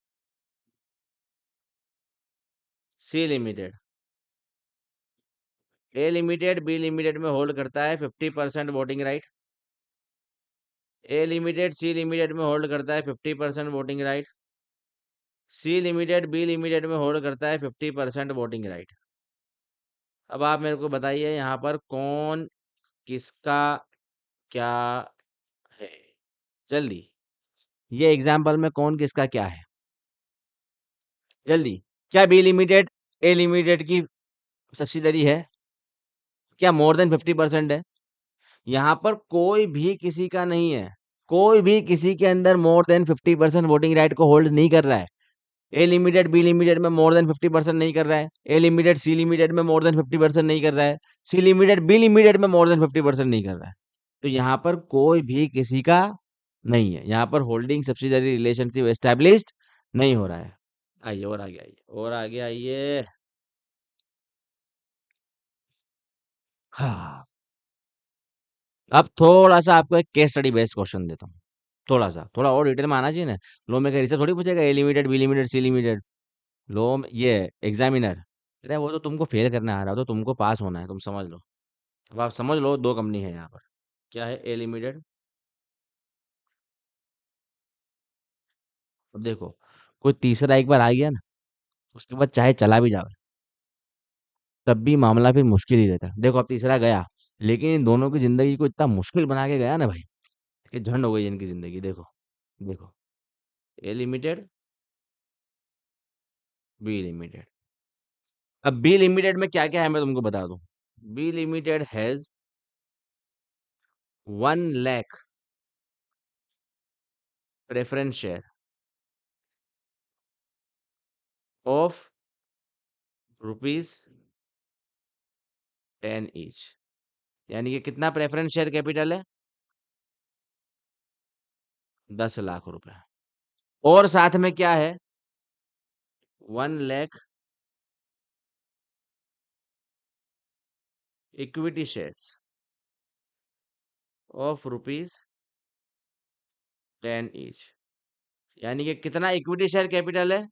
Speaker 1: C limited. A limited B limited में होल्ड करता है 50% voting right. A limited C limited में होल्ड करता है 50% voting right. C limited B limited में होल्ड करता है 50% वोटिंग राइट। अब आप मेरे को बताइए, यहाँ पर कौन किसका क्या है? जल्दी, ये एग्जाम्पल में कौन किसका क्या है? जल्दी। क्या बी लिमिटेड ए लिमिटेड की सब्सिडरी है? क्या मोर देन 50% है? यहाँ पर कोई भी किसी का नहीं है, कोई भी किसी के अंदर मोर देन 50% वोटिंग राइट को होल्ड नहीं कर रहा है। ए लिमिटेड बी लिमिटेड में मोर देन 50% नहीं कर रहा है, ए लिमिटेड सी लिमिटेड में मोर देन 50% नहीं कर रहा है, सी लिमिटेड बी लिमिटेड में मोर देन 50% नहीं कर रहा है। तो यहाँ पर कोई भी किसी का नहीं है, यहाँ पर होल्डिंग सब्सिडरी रिलेशनशिप एस्टेब्लिश्ड नहीं हो रहा है। आइए और आगे आइए और आगे आइए। हाँ, अब थोड़ा सा आपको एक केस स्टडी बेस्ड क्वेश्चन देता हूँ। थोड़ा और डिटेल में आना चाहिए ना। लो में कहीं रिसर्च थोड़ी पूछेगा, A limited B limited C limited. लो ये एग्जामिनर, अरे वो तो तुमको फेल करना आ रहा है, तो तुमको पास होना है, तुम समझ लो। अब आप समझ लो, दो कंपनी है यहाँ पर। क्या है? A limited. अब देखो, कोई तीसरा एक बार आ गया ना, उसके बाद चाहे चला भी जाए, तब भी मामला फिर मुश्किल ही रहता है। देखो, अब तीसरा गया, लेकिन इन दोनों की जिंदगी को इतना मुश्किल बना के गया ना भाई, कि झंड हो गई इनकी जिंदगी। देखो देखो, ए लिमिटेड, बी लिमिटेड। अब बी लिमिटेड में क्या क्या है मैं तुमको बता दूं। B limited has 1 lakh preference share of ₹10 each, यानी कि कितना प्रेफरेंस शेयर कैपिटल है? 10 लाख रुपए। और साथ में क्या है? 1 lakh equity shares of ₹10 each, यानी कि कितना इक्विटी शेयर कैपिटल है?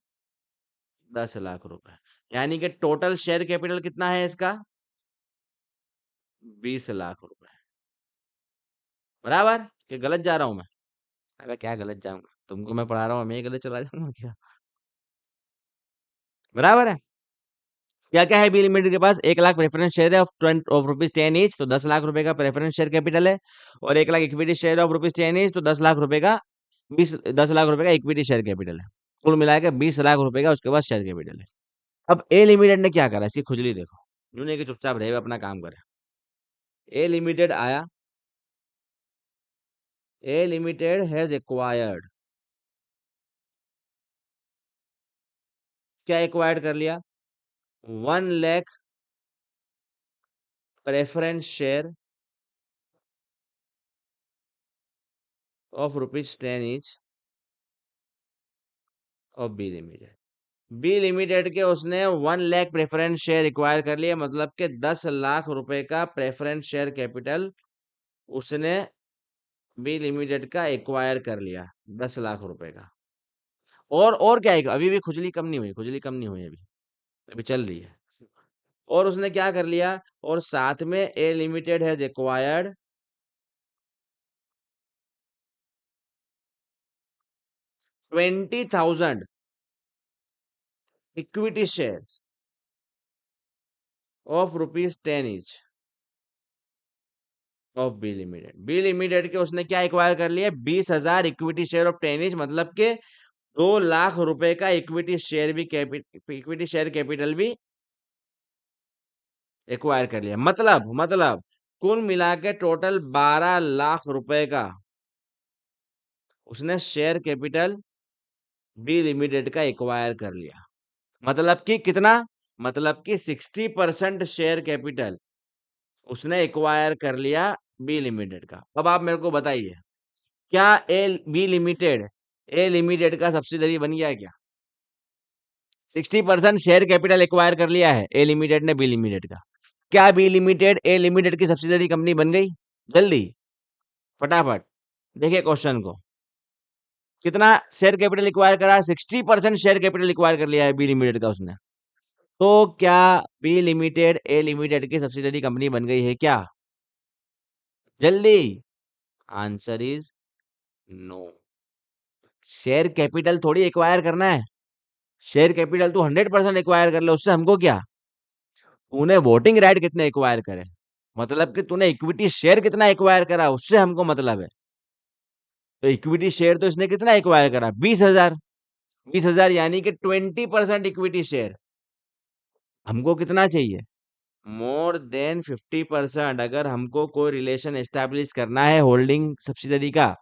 Speaker 1: 10 लाख रुपए। यानी कि टोटल शेयर कैपिटल कितना है इसका? 20 लाख रुपए। बराबर? कि गलत जा रहा हूं मैं? अबे क्या गलत जाऊंगा, तुमको मैं पढ़ा रहा हूँ, मैं ही गलत चला जाऊंगा क्या? बराबर है। क्या क्या है बी लिमिटेड के पास? 1 लाख प्रेफरेंस शेयर है ऑफ रुपीज 10 ईच, तो 10 लाख रुपए का प्रेफरेंस शेयर कैपिटल है। और 1 lakh equity share of rupees 10 each, तो 10 लाख रुपए का 10 लाख रुपए का इक्विटी शेयर कैपिटल है। कुल मिलाकर 20 लाख रुपए का उसके पास शेयर कैपिटल है। अब ए लिमिटेड ने क्या करा, इसकी खुजली देखो। यूं नहीं कि चुपचाप रहे, अपना काम करे। ए लिमिटेड आया, ए लिमिटेड हैज एक्वायर्ड, क्या एक्वायर्ड कर लिया? 1 lakh preference share of rupees 10 each of B limited. B limited के उसने 1 लाख प्रेफरेंस शेयर एक्वायर कर लिया, मतलब कि 10 लाख रुपए का प्रेफरेंस शेयर कैपिटल उसने बी लिमिटेड का एक्वायर कर लिया, 10 लाख रुपए का। और क्या है, अभी भी खुजली कम नहीं हुई, खुजली कम नहीं हुई, अभी अभी चल रही है। और उसने क्या कर लिया, और साथ में A limited has acquired 20,000 equity shares of rupees 10 each of B limited. B limited के उसने क्या एक्वायर कर लिया? 20,000 इक्विटी शेयर ऑफ 10 ईच, मतलब के 2 लाख रुपए का इक्विटी शेयर कैपिटल भी एक्वायर कर लिया। मतलब कुल मिला के टोटल 12 लाख रुपए का उसने शेयर कैपिटल बी लिमिटेड का एक्वायर कर लिया। मतलब कि कितना? मतलब कि 60% शेयर कैपिटल उसने एक्वायर कर लिया बी लिमिटेड का। अब आप मेरे को बताइए, क्या ए लिमिटेड का सब्सिडरी बन गया क्या? 60% शेयर कैपिटल एक्वायर कर लिया है ए लिमिटेड ने बी लिमिटेड का। क्या बी लिमिटेड ए लिमिटेड की सब्सिडरी कंपनी बन गई? जल्दी, फटाफट देखिए क्वेश्चन को। कितना शेयर कैपिटल एक्वायर करा? 60% शेयर कैपिटल एक्वायर कर लिया है बी लिमिटेड का उसने। तो क्या बी लिमिटेड ए लिमिटेड की सब्सिडरी कंपनी बन गई है क्या? जल्दी, answer is no. Share capital थोड़ी एक्वायर करना है, शेयर कैपिटल तू 100% एक्वायर कर ले, उससे हमको क्या? तूने वोटिंग राइट कितने एक्वायर करे, मतलब कि तूने इक्विटी शेयर कितना एक्वायर करा, उससे हमको मतलब है। तो इक्विटी शेयर तो इसने कितना एक्वायर करा? 20,000। 20,000 यानी कि 20% इक्विटी शेयर। हमको कितना चाहिए? मोर देन 50%। अगर हमको कोई रिलेशन एस्टेब्लिश करना है होल्डिंग सब्सिडरी का,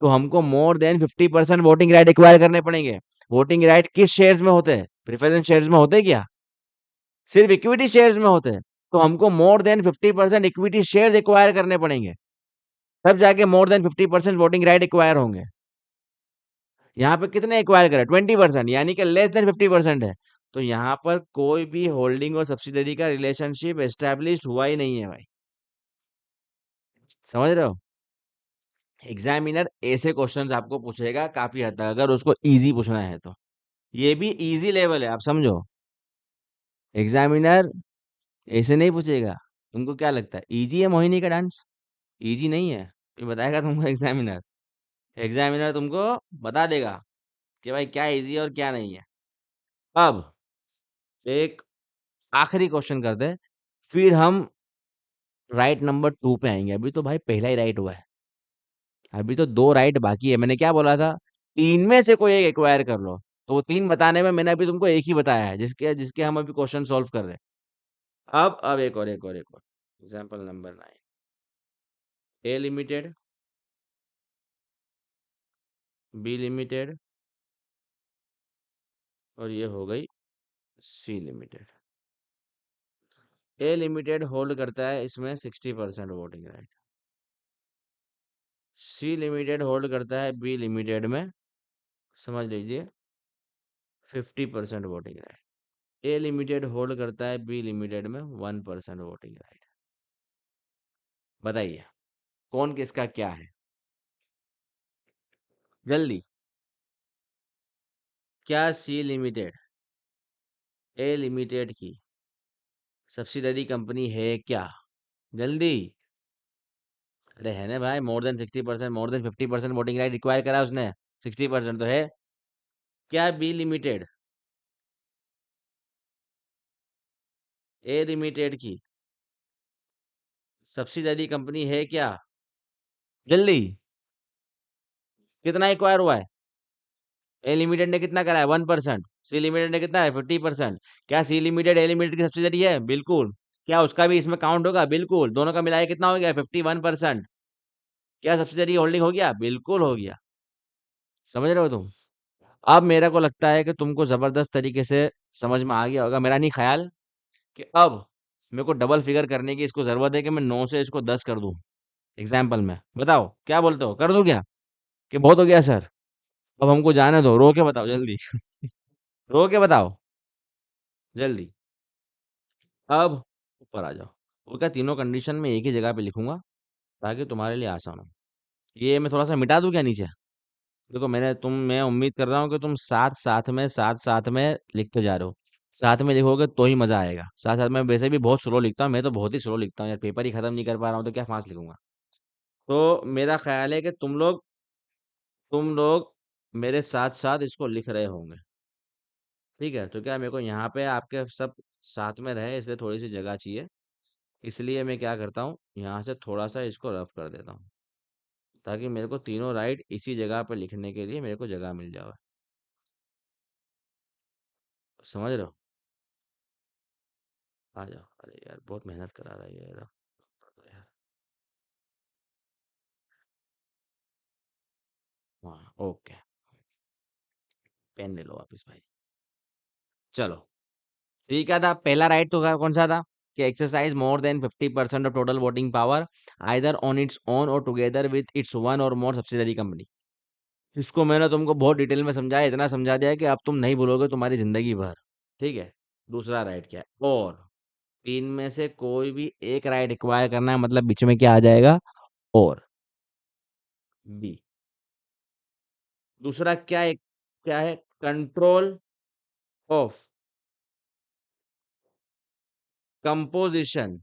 Speaker 1: तो हमको मोर देन 50% वोटिंग राइट एक्वायर करने पड़ेंगे। वोटिंग राइट किस शेयर्स में होते हैं? प्रेफरेंस शेयर्स में होते हैं क्या? सिर्फ इक्विटी शेयर्स में होते हैं। तो हमको मोर देन 50% इक्विटी शेयर्स एक्वायर करने पड़ेंगे, तब जाके मोर देन 50% वोटिंग राइट एक्वायर होंगे। यहाँ पे कितने एक्वायर करे? 20%, यानी कि लेस देन 50% है। तो यहाँ पर कोई भी होल्डिंग और सब्सिडरी का रिलेशनशिप एस्टेब्लिश हुआ ही नहीं है भाई। समझ रहे हो? एग्जामिनर ऐसे क्वेश्चंस आपको पूछेगा काफी हद तक, अगर उसको इजी पूछना है तो। ये भी इजी लेवल है, आप समझो। एग्जामिनर ऐसे नहीं पूछेगा। तुमको क्या लगता है इजी है मोहिनी का डांस? इजी नहीं है, ये बताएगा तुमको एग्जामिनर। एग्जामिनर तुमको बता देगा कि भाई क्या इजी है और क्या नहीं है। अब एक आखिरी क्वेश्चन करते हैं, फिर हम राइट नंबर 2 पे आएंगे। अभी तो भाई पहला ही राइट हुआ है, अभी तो 2 राइट बाकी है। मैंने क्या बोला था? 3 में से कोई एक एक्वायर कर लो। तो वो 3 बताने में मैंने अभी तुमको एक ही बताया है, जिसके जिसके हम अभी क्वेश्चन सॉल्व कर रहे हैं। अब एक और example number 9। A limited, B limited, और ये हो गई C limited. A limited hold करता है इसमें 60% voting right. C limited hold करता है बी लिमिटेड में, समझ लीजिए, 50% voting right. A limited hold करता है बी लिमिटेड में 1% वोटिंग राइट। बताइए कौन किसका क्या है? जल्दी। क्या सी लिमिटेड ए लिमिटेड की सब्सिडरी कंपनी है क्या? जल्दी। अरे है ना भाई, मोर देन 60%, मोर देन 50% वोटिंग राइट रिक्वायर करा उसने, 60% तो है। क्या बी लिमिटेड ए लिमिटेड की सब्सिडरी कंपनी है क्या? जल्दी, कितना एक्वायर हुआ है? ए लिमिटेड ने कितना करा है? 1%। सी लिमिटेड ने कितना है? 50%। क्या सी लिमिटेड ए लिमिटेड की सब्सिडरी है? बिल्कुल। क्या उसका भी इसमें काउंट होगा? बिल्कुल। दोनों का मिलाया कितना हो गया? 51%। क्या सब्सिडरी होल्डिंग हो गया? बिल्कुल हो गया। समझ रहे हो तुम? अब मेरे को लगता है कि तुमको जबरदस्त तरीके से समझ में आ गया होगा। मेरा नहीं ख्याल कि अब मेरे को डबल फिगर करने की इसको जरूरत है कि मैं 9 से इसको 10 कर दूं एग्जाम्पल में। बताओ क्या बोलते हो, कर दूं क्या? कि बहुत हो गया सर? अब हमको जाने दो, रो के बताओ जल्दी। रो के बताओ जल्दी। अब ऊपर आ जाओ। वो क्या, तीनों कंडीशन में एक ही जगह पे लिखूंगा ताकि तुम्हारे लिए आसान हो। ये मैं थोड़ा सा मिटा दूं क्या नीचे? देखो मैं उम्मीद कर रहा हूँ कि तुम साथ साथ में लिखते जा रहे हो। साथ में लिखोगे तो ही मजा आएगा। साथ साथ में वैसे भी बहुत स्लो लिखता हूँ, मैं तो बहुत ही स्लो लिखता हूँ यार, पेपर ही खत्म नहीं कर पा रहा हूँ तो क्या फास्ट लिखूंगा। तो मेरा ख्याल है कि तुम लोग मेरे साथ साथ इसको लिख रहे होंगे। ठीक है, तो क्या मेरे को यहाँ पे आपके सब साथ में रहे इसलिए थोड़ी सी जगह चाहिए। इसलिए मैं क्या करता हूँ, यहाँ से थोड़ा सा इसको रफ कर देता हूँ ताकि मेरे को तीनों राइट इसी जगह पे लिखने के लिए मेरे को जगह मिल जाए। समझ रहे हो? आ जाओ। अरे यार बहुत मेहनत करा रहा है ये रफ कर दो यार। हाँ ओके। पेन ले लो वापिस भाई। चलो, तो ये क्या था? पहला राइट तो कौन सा था? कि exercise more than 50% of total voting power either on its own और टुगेदर विद इट्स वन और मोर सब्सिडरी कंपनी। इसको मैंने तुमको बहुत डिटेल में समझाया, इतना समझा दिया कि अब तुम नहीं भूलोगे तुम्हारी जिंदगी भर। ठीक है। दूसरा राइट क्या है? और तीन में से कोई भी एक राइट एक्वायर करना है, मतलब बीच में क्या आ जाएगा? और बी। दूसरा क्या है? Control of composition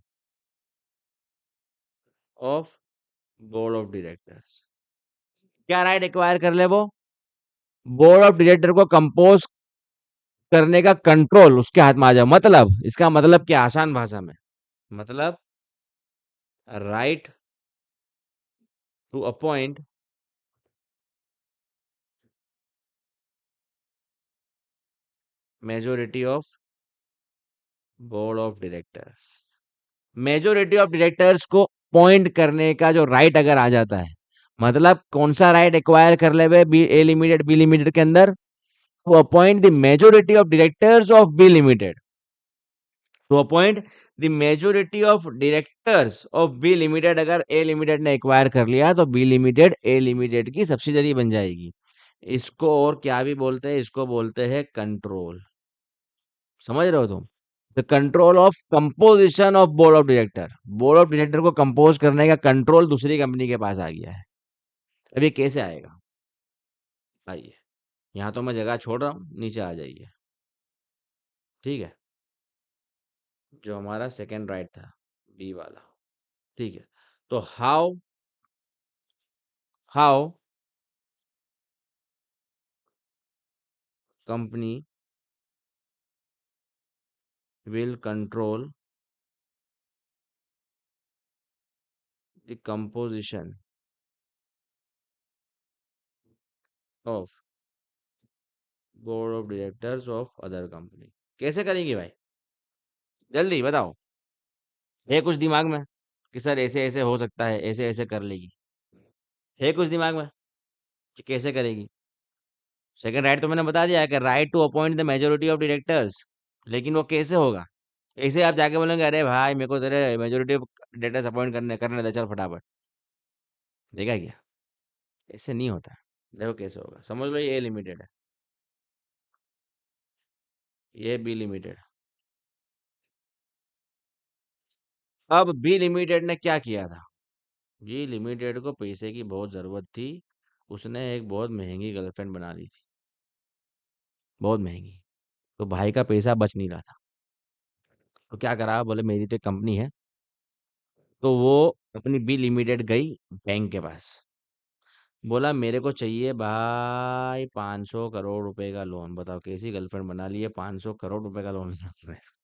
Speaker 1: of board of directors. क्या राइट एक्वायर कर ले वो? बोर्ड ऑफ डायरेक्टर को कंपोज करने का कंट्रोल उसके हाथ में आ जाए। मतलब इसका मतलब क्या, आसान भाषा में? मतलब right to appoint majority of board of directors. Majority of directors को अपॉइंट करने का जो राइट अगर आ जाता है, मतलब कौन सा राइट एक्वायर कर ले B A limited B limited के अंदर? To appoint the majority of directors of B limited. To appoint the majority of directors of B limited. अगर ए लिमिटेड ने एक्वायर कर लिया तो बी लिमिटेड ए लिमिटेड की सब्सिडरी बन जाएगी। इसको और क्या भी बोलते हैं? इसको बोलते हैं कंट्रोल। समझ रहे हो तुम? The control of composition of board of director. Board of director को कंपोज करने का कंट्रोल दूसरी कंपनी के पास आ गया है। अब ये कैसे आएगा? आइए, यहाँ तो मैं जगह छोड़ रहा हूँ, नीचे आ जाइए। ठीक है, जो हमारा सेकंड राइट था, बी वाला। ठीक है, तो how how company will control the composition of board of directors of other company। कैसे करेंगे भाई? जल्दी बताओ। है कुछ दिमाग में कि सर ऐसे ऐसे हो सकता है, ऐसे ऐसे कर लेगी? है कुछ दिमाग में कि कैसे करेगी? सेकंड राइट तो मैंने बता दिया है कि right to appoint the majority of directors. लेकिन वो कैसे होगा? ऐसे आप जाके बोलेंगे अरे भाई मेरे को तेरे मेजोरिटी ऑफ डायरेक्टर्स अपॉइंट करने करने दे, चल फटाफट। देखा क्या? ऐसे नहीं होता। देखो कैसे होगा, समझ लो ये लिमिटेड है, ये बी लिमिटेड। अब बी लिमिटेड ने क्या किया था? बी लिमिटेड को पैसे की बहुत ज़रूरत थी। उसने एक बहुत महंगी गर्लफ्रेंड बना ली थी, बहुत महंगी। तो भाई का पैसा बच नहीं रहा था। तो क्या करा, बोले मेरी तो एक कंपनी है। तो वो अपनी बी लिमिटेड गई बैंक के पास। बोला मेरे को चाहिए भाई 500 करोड़ रुपए का लोन। बताओ कैसी गर्लफ्रेंड बना ली है, 500 करोड़ रुपए का लोन लेना पड़ा इसको।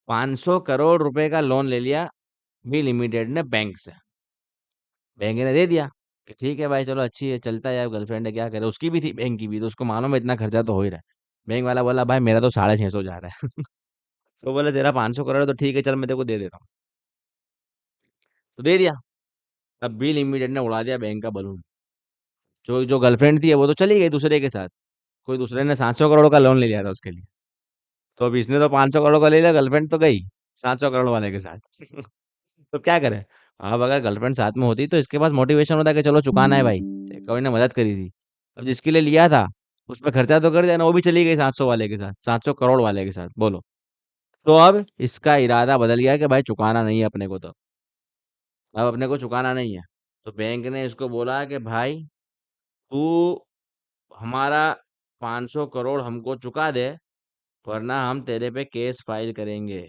Speaker 1: ₹500 करोड़ का लोन ले लिया बी लिमिटेड ने बैंक से। बैंक ने दे दिया कि ठीक है भाई, चलो अच्छी है, चलता है यार, गर्लफ्रेंड है, क्या करे, उसकी भी थी बैंक की भी, तो उसको मालूम है इतना खर्चा तो हो ही रहा है। बैंक वाला बोला भाई मेरा तो 650 जा रहा है। तो बोले तेरा 500 करोड़ है तो ठीक है, चल मैं तेरे को दे देता हूँ। तो दे दिया। अब बी लिमिटेड ने उड़ा दिया बैंक का बलून। जो जो गर्लफ्रेंड थी वो तो चली गई दूसरे के साथ। कोई दूसरे ने 700 करोड़ का लोन ले लिया था उसके लिए। तो अब इसने तो 500 करोड़ का ले लिया, गर्लफ्रेंड तो गई 700 करोड़ वाले के साथ। तो क्या करे। अब अगर गर्लफ्रेंड साथ में होती तो इसके पास मोटिवेशन होता कि चलो चुकाना है भाई, कोई ने मदद करी थी। अब जिसके लिए लिया था उस पर खर्चा तो कर दिया ना, वो भी चली गई 700 वाले के साथ, 700 करोड़ वाले के साथ, बोलो। तो अब इसका इरादा बदल गया कि भाई चुकाना नहीं है अपने को, तो अब अपने को चुकाना नहीं है। तो बैंक ने इसको बोला कि भाई तू हमारा 500 करोड़ हमको चुका दे, वरना हम तेरे पे केस फाइल करेंगे।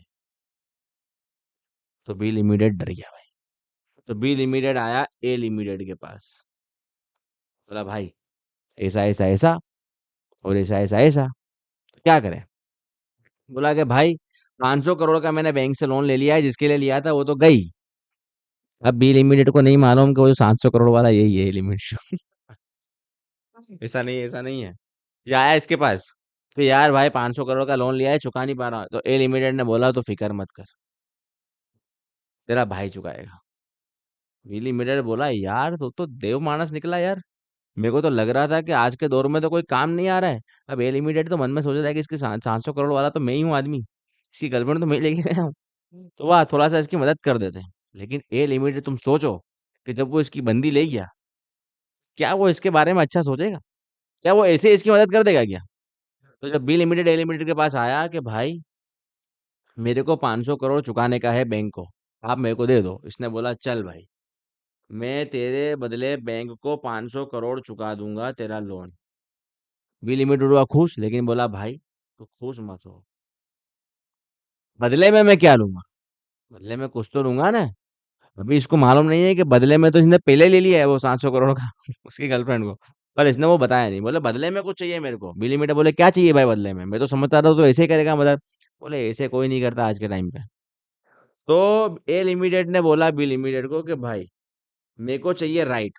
Speaker 1: तो बी लिमिटेड डर गया भाई। तो बी लिमिटेड आया ए लिमिटेड के पास। बोला भाई ऐसा ऐसा ऐसा और ऐसा ऐसा ऐसा, तो क्या करें। बोला कि भाई 500 करोड़ का मैंने बैंक से लोन ले लिया है, जिसके लिए लिया था वो तो गई। अब बी लिमिटेड को नहीं मालूम कि वो जो 700 करोड़ वाला यही है लिमिटेड। ऐसा नहीं, ऐसा नहीं है। ये आया इसके पास कि यार भाई 500 करोड़ का लोन लिया है, चुका नहीं पा रहा। तो ए लिमिटेड ने बोला तो फिक्र मत कर, तेरा भाई चुकाएगा। बी लिमिटेड बोला यार तो देव मानस निकला यार। मेरे को तो लग रहा था कि आज के दौर में तो कोई काम नहीं आ रहा है। अब ए लिमिटेड तो मन में सोच रहा है कि इसके 700 करोड़ वाला तो मैं ही हूँ आदमी, इसकी गर्लफ्रेंड तो मैं ही लेके गया हूँ। तो वाह, थोड़ा सा इसकी मदद कर देते हैं। लेकिन ए लिमिटेड, तुम सोचो कि जब वो इसकी बंदी ले गया, क्या वो इसके बारे में अच्छा सोचेगा? क्या वो ऐसे इसकी मदद कर देगा क्या? तो जब बी लिमिटेड ए लिमिटेड के पास आया कि भाई मेरे को 500 करोड़ चुकाने का है बैंक को, आप मेरे को दे दो, इसने बोला चल भाई, मैं तेरे बदले बैंक को 500 करोड़ चुका दूंगा तेरा लोन। बी लिमिटेड हुआ खुश, लेकिन बोला भाई तो खुश मत हो, बदले में मैं क्या लूंगा? बदले में कुछ तो लूंगा ना। अभी इसको मालूम नहीं है कि बदले में तो इसने पहले ले लिया है वो 700 करोड़ का उसकी गर्लफ्रेंड को। पर इसने वो बताया नहीं, बोले बदले में कुछ चाहिए मेरे को। बिली मीटर बोले क्या चाहिए भाई बदले में, मैं तो समझता रहा तो ऐसे ही करेगा मदद। बोले ऐसे कोई नहीं करता आज के टाइम पे। तो ए लिमिटेड ने बोला बी लिमिटेड को कि भाई मेरे को चाहिए राइट।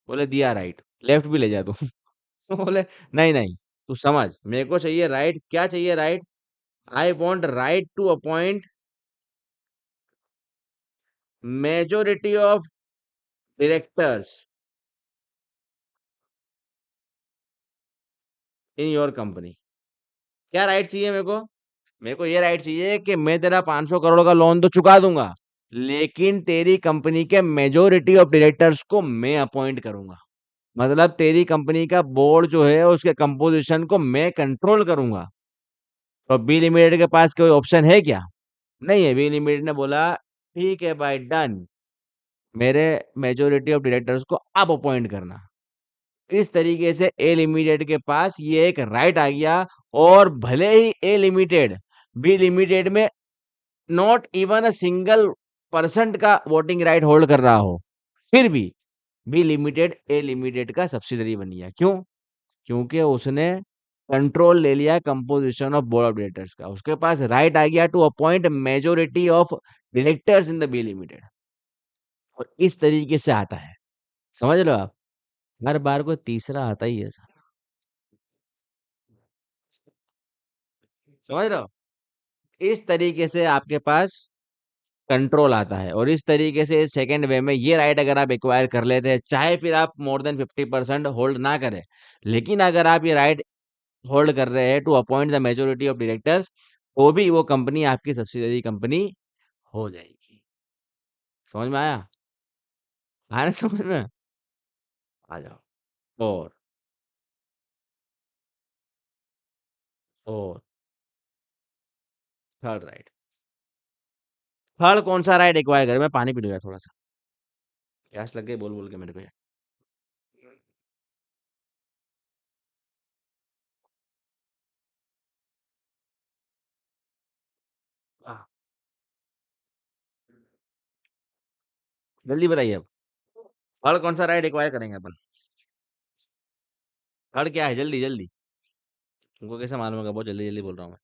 Speaker 1: बोले दिया राइट, लेफ्ट भी ले जा तू। तो बोले नहीं नहीं, तू समझ, मेरे को चाहिए राइट। क्या चाहिए right? I want right to appoint majority of directors in your company. क्या राइट चाहिए मेरे को? मेरे को ये राइट चाहिए कि मैं तेरा 500 करोड़ का लोन तो चुका दूंगा, लेकिन तेरी कंपनी के मेजोरिटी ऑफ डायरेक्टर्स को मैं अपॉइंट करूंगा। मतलब तेरी कंपनी का बोर्ड जो है उसके कंपोजिशन को मैं कंट्रोल करूंगा। तो बी लिमिटेड के पास कोई ऑप्शन है क्या? नहीं है। बी लिमिटेड ने बोला ठीक है भाई, डन, मेरे मेजोरिटी ऑफ डायरेक्टर्स को आप अपॉइंट करना। इस तरीके से ए लिमिटेड के पास ये एक राइट आ गया। और भले ही ए लिमिटेड बी लिमिटेड में not even a single percent का वोटिंग राइट होल्ड कर रहा हो, फिर भी बी लिमिटेड ए लिमिटेड का सब्सिडरी बन गया। क्यों? क्योंकि उसने कंट्रोल ले लिया composition of board of directors का। उसके पास राइट आ गया to appoint majority of directors in the B limited. और इस तरीके से आता है, समझ लो आप। हर बार को तीसरा आता ही है सर। समझ रहे हो? इस तरीके से आपके पास कंट्रोल आता है। और इस तरीके से सेकंड वे में ये राइट अगर आप एक्वायर कर लेते हैं, चाहे फिर आप मोर देन 50% होल्ड ना करें, लेकिन अगर आप ये राइट होल्ड कर रहे हैं to appoint the majority of directors, तो भी वो कंपनी आपकी सब्सिडरी कंपनी हो जाएगी। समझ में आया? आया ना समझ में? आ जाओ। और और थर्ड राइट। थर्ड कौन सा राइट एक्वायर करें? मैं पानी पी लूंगा थोड़ा सा, प्यास लग गई बोल बोल के मेरे को यार। हाँ, जल्दी बताइए अब। थर्ड कौन सा राइट एक्वायर करेंगे अपन? थर्ड क्या है? जल्दी जल्दी। तुमको कैसे मालूम होगा? बहुत जल्दी जल्दी बोल रहा हूँ मैं।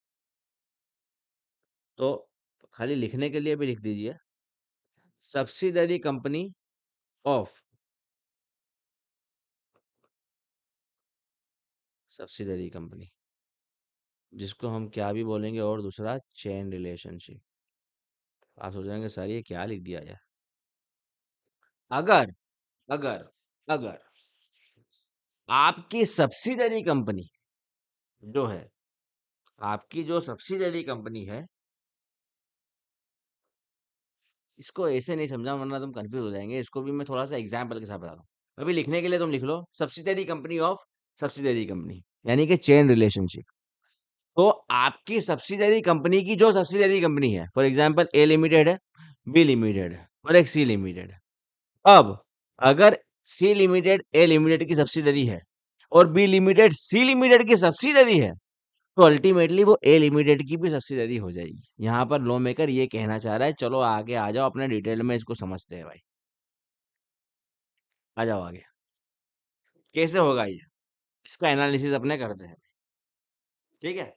Speaker 1: तो खाली लिखने के लिए भी लिख दीजिए, subsidiary company of, subsidiary company, जिसको हम क्या भी बोलेंगे, और दूसरा चेन रिलेशनशिप। आप सोचेंगे सर ये क्या लिख दिया यार। अगर अगर अगर आपकी सब्सिडरी कंपनी जो है, आपकी जो सब्सिडरी कंपनी है, इसको ऐसे नहीं समझा वरना तुम कंफ्यूज हो जाएंगे। इसको भी मैं थोड़ा सा एग्जाम्पल के साथ बताता हूँ। अभी लिखने के लिए तुम लिख लो subsidiary company of subsidiary company, यानी कि चेन रिलेशनशिप। तो आपकी सब्सिडरी कंपनी की जो सब्सिडरी कंपनी है, फॉर एग्जाम्पल ए लिमिटेड है, बी लिमिटेड है और एक सी लिमिटेड है। अब अगर सी लिमिटेड ए लिमिटेड की सब्सिडरी है और बी लिमिटेड सी लिमिटेड की सब्सिडरी है, तो अल्टीमेटली वो ए लिमिटेड की भी सब्सिडरी हो जाएगी। यहाँ पर लॉ मेकर ये कहना चाह रहा है। चलो आगे आ जाओ, अपने डिटेल में इसको समझते हैं भाई। आ जाओ आगे, कैसे होगा ये, इसका एनालिसिस अपने करते हैं। ठीक है,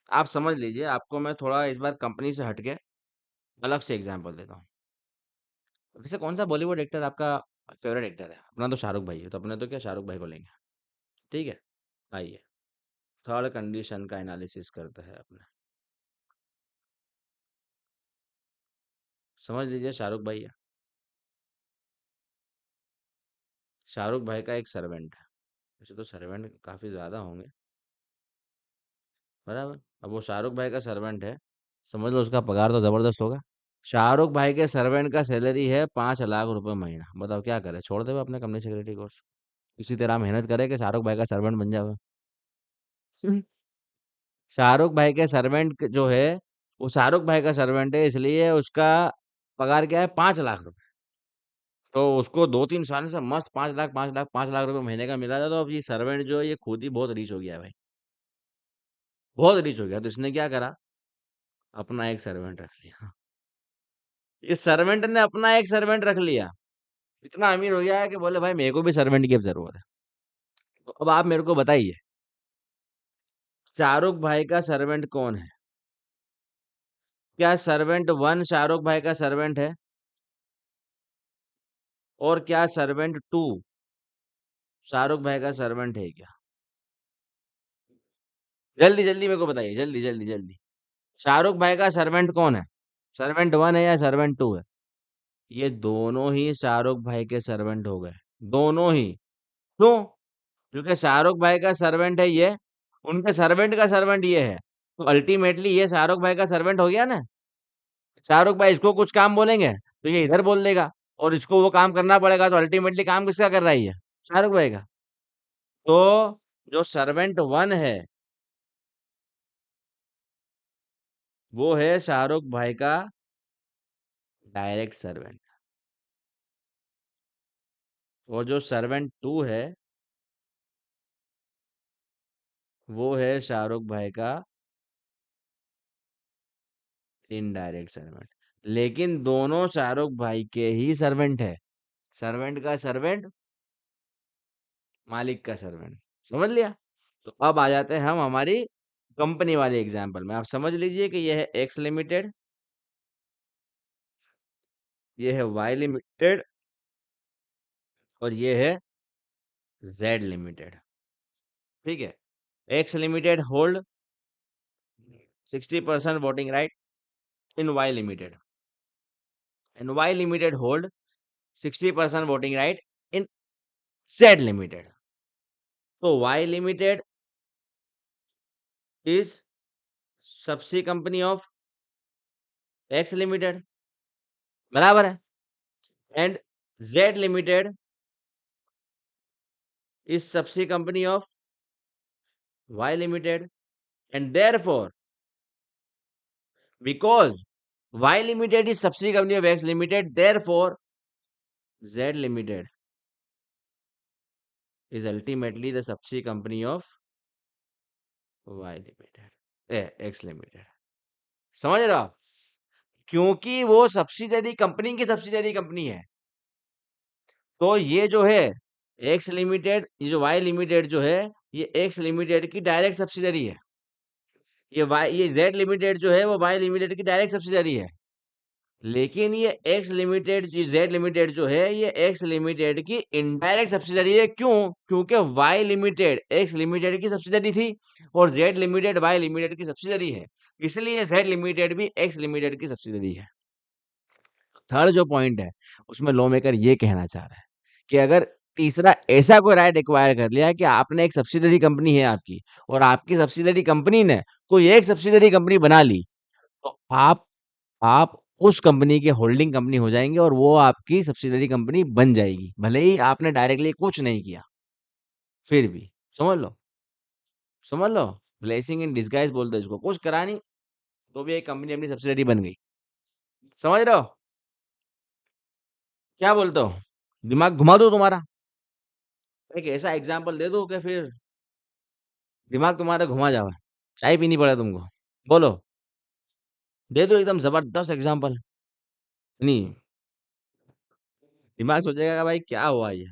Speaker 1: आप समझ लीजिए। आपको मैं थोड़ा इस बार कंपनी से हटके अलग से एग्जांपल देता हूँ। वैसे कौन सा बॉलीवुड एक्टर आपका फेवरेट एक्टर है? अपना तो शाहरुख भाई है, तो अपने तो क्या शाहरुख भाई को लेंगे। ठीक है, आइए थर्ड कंडीशन का एनालिसिस करते हैं अपने। समझ लीजिए शाहरुख भाई है, शाहरुख भाई का एक सर्वेंट है। वैसे तो सर्वेंट काफी ज्यादा होंगे, बराबर। अब वो शाहरुख भाई का सर्वेंट है, समझ लो उसका पगार तो जबरदस्त होगा। शाहरुख भाई के सर्वेंट का सैलरी है 5 लाख रुपए महीना। बताओ क्या करे, छोड़ दे अपने कंपनी सेक्रेटरी कोर्स, इसी तरह मेहनत करे कि शाहरुख भाई का सर्वेंट बन जाए। शाहरुख भाई के सर्वेंट जो है, वो शाहरुख भाई का सर्वेंट है, इसलिए उसका पगार क्या है, 5 लाख रुपए। तो उसको 2-3 साल से मस्त 5 लाख 5 लाख 5 लाख रुपए महीने का मिला था। तो अब ये सर्वेंट जो है ये खुद ही बहुत रिच हो गया है भाई, बहुत रिच हो गया। तो इसने क्या करा, अपना एक सर्वेंट रख लिया। इस सर्वेंट ने अपना एक सर्वेंट रख लिया, इतना अमीर हो गया है कि बोले भाई मेरे को भी सर्वेंट की अब जरूरत है। तो अब आप मेरे को बताइए, शाहरुख भाई का सर्वेंट कौन है? क्या सर्वेंट वन शाहरुख भाई का सर्वेंट है? और क्या सर्वेंट टू शाहरुख भाई का सर्वेंट है क्या? जल्दी जल्दी मेरे को बताइए, जल्दी जल्दी जल्दी। शाहरुख भाई का सर्वेंट कौन है? सर्वेंट वन है या सर्वेंट टू है? ये दोनों ही शाहरुख भाई के सर्वेंट हो गए, दोनों ही। क्यों? क्योंकि शाहरुख भाई का सर्वेंट है ये, उनके सर्वेंट का सर्वेंट ये है, तो अल्टीमेटली ये शाहरुख भाई का सर्वेंट हो गया ना। शाहरुख भाई इसको कुछ काम बोलेंगे तो ये इधर बोल देगा, और इसको वो काम करना पड़ेगा, तो अल्टीमेटली काम किसका कर रहा है ये, शाहरुख भाई का। तो जो सर्वेंट वन है वो है शाहरुख भाई का डायरेक्ट सर्वेंट, और जो सर्वेंट टू है वो है शाहरुख भाई का इनडायरेक्ट सर्वेंट। लेकिन दोनों शाहरुख भाई के ही सर्वेंट है, सर्वेंट का सर्वेंट, मालिक का सर्वेंट। समझ लिया? तो अब आ जाते हैं हम हमारी कंपनी वाले एग्जाम्पल में। आप समझ लीजिए कि यह है एक्स लिमिटेड, ये है वाई लिमिटेड, और ये है जेड लिमिटेड। ठीक है, X limited hold 60% voting right in Y limited, and Y limited hold 60% voting right in Z limited. तो Y limited is subsidiary company of X limited, बराबर है, and Z limited is subsidiary company of Y limited, and therefore because Y Limited is subsidiary company of X Limited, therefore Z Limited is ultimately the subsidiary company of Y Limited, X Limited। समझ रहे हो आप? क्योंकि वो सब्सिडरी कंपनी की सब्सिडरी कंपनी है, तो ये जो है एक्स लिमिटेड, ये जो वाई लिमिटेड जो है, ये एक्स लिमिटेड की डायरेक्ट सब्सिडरी है। ये जेड लिमिटेड जो है वो वाई लिमिटेड की डायरेक्ट सब्सिडरी है। लेकिन ये एक्स लिमिटेड जेड लिमिटेड जो है ये एक्स लिमिटेड की इनडायरेक्ट सब्सिडरी है। क्यों? क्योंकि वाई लिमिटेड एक्स लिमिटेड की सब्सिडरी थी और जेड लिमिटेड वाई लिमिटेड की सब्सिडरी है, इसलिए जेड लिमिटेड भी एक्स लिमिटेड की सब्सिडरी है। थर्ड जो पॉइंट है उसमें लॉ मेकर ये कहना चाह रहा है कि अगर तीसरा ऐसा कोई राइट एक्वायर कर लिया कि आपने एक सब्सिडरी कंपनी है आपकी और आपकी सब्सिडरी कंपनी ने कोई एक सब्सिडरी कंपनी बना ली, तो आप उस कंपनी के होल्डिंग कंपनी हो जाएंगे और वो आपकी सब्सिडरी कंपनी बन जाएगी, भले ही आपने डायरेक्टली कुछ नहीं किया। फिर भी समझ लो, समझ लो, ब्लेसिंग इन डिस्गाइज बोलते हैं इसको। कुछ करा नहीं तो भी एक कंपनी अपनी सब्सिडरी बन गई। समझ रहे हो? क्या बोलते हो? दिमाग घुमा दो तुम्हारा? एक ऐसा एग्जाम्पल दे दो कि फिर दिमाग तुम्हारा घुमा जावे, चाय पीनी पड़े तुमको। बोलो, दे दो एकदम जबरदस्त एग्जाम्पल। नहीं, दिमाग सोचेगा कि भाई क्या हुआ ये,